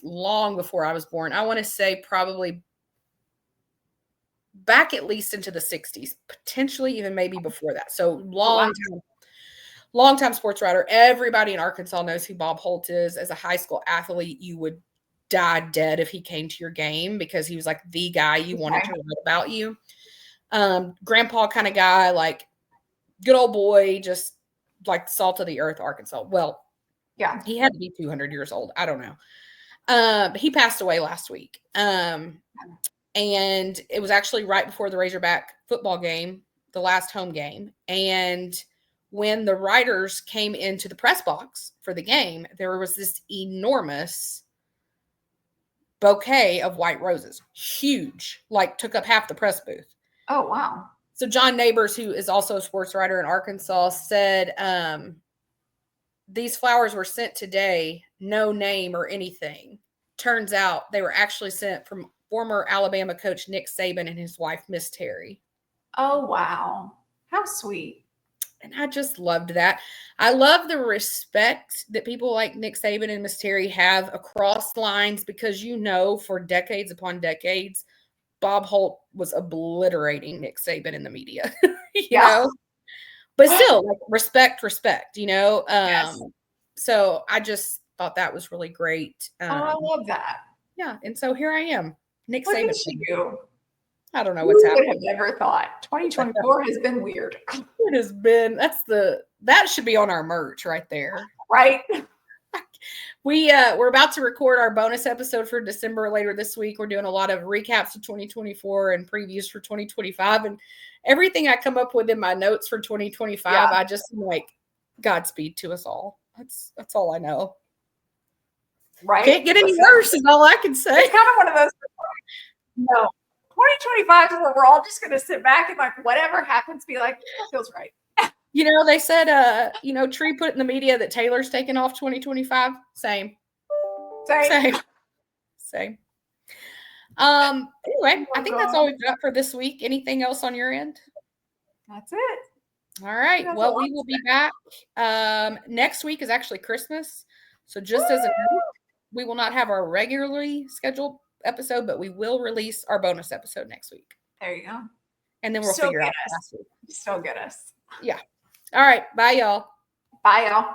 long before I was born. I want to say probably back at least into the 60s, potentially even maybe before that. So long time sports writer. Everybody in Arkansas knows who Bob Holt is. As a high school athlete, you would die dead if he came to your game because he was like the guy you wanted to write about you. Grandpa kind of guy, like good old boy, just like salt of the earth, Arkansas. Well, yeah, he had to be 200 years old. I don't know. He passed away last week. And it was actually right before the Razorback football game, the last home game. And when the writers came into the press box for the game, there was this enormous bouquet of white roses. Huge, like took up half the press booth. Oh, wow. So John Neighbors, who is also a sports writer in Arkansas, said these flowers were sent today, no name or anything. Turns out they were actually sent from former Alabama coach Nick Saban and his wife, Miss Terry. Oh, wow. How sweet. And I just loved that. I love the respect that people like Nick Saban and Miss Terry have across lines because, for decades upon decades, Bob Holt was obliterating Nick Saban in the media, you know? But still, like, respect, Yes. So I just thought that was really great. I love that. Yeah, and so here I am, Nick Look Saban. at you. I don't know what's happening. Who would have never thought? 2024 has been weird. It has been. That should be on our merch right there. Right? We're about to record our bonus episode for December later this week. We're doing a lot of recaps of 2024 and previews for 2025, and everything I come up with in my notes for 2025. I just like Godspeed to us all. That's all I know. Right? Can't get any worse is all I can say. It's kind of one of those. No. 2025 is where we're all just going to sit back and like whatever happens, be like, that feels right. They said, Tree put in the media that Taylor's taking off 2025. Same. Anyway, I think that's all we've got for this week. Anything else on your end? That's it. All right. Well, we will be back. Next week is actually Christmas. So just as a note, we will not have our regularly scheduled episode, but we will release our bonus episode next week. There you go. And then we'll figure out last week. Still get us. Yeah. All right. Bye, y'all. Bye, y'all.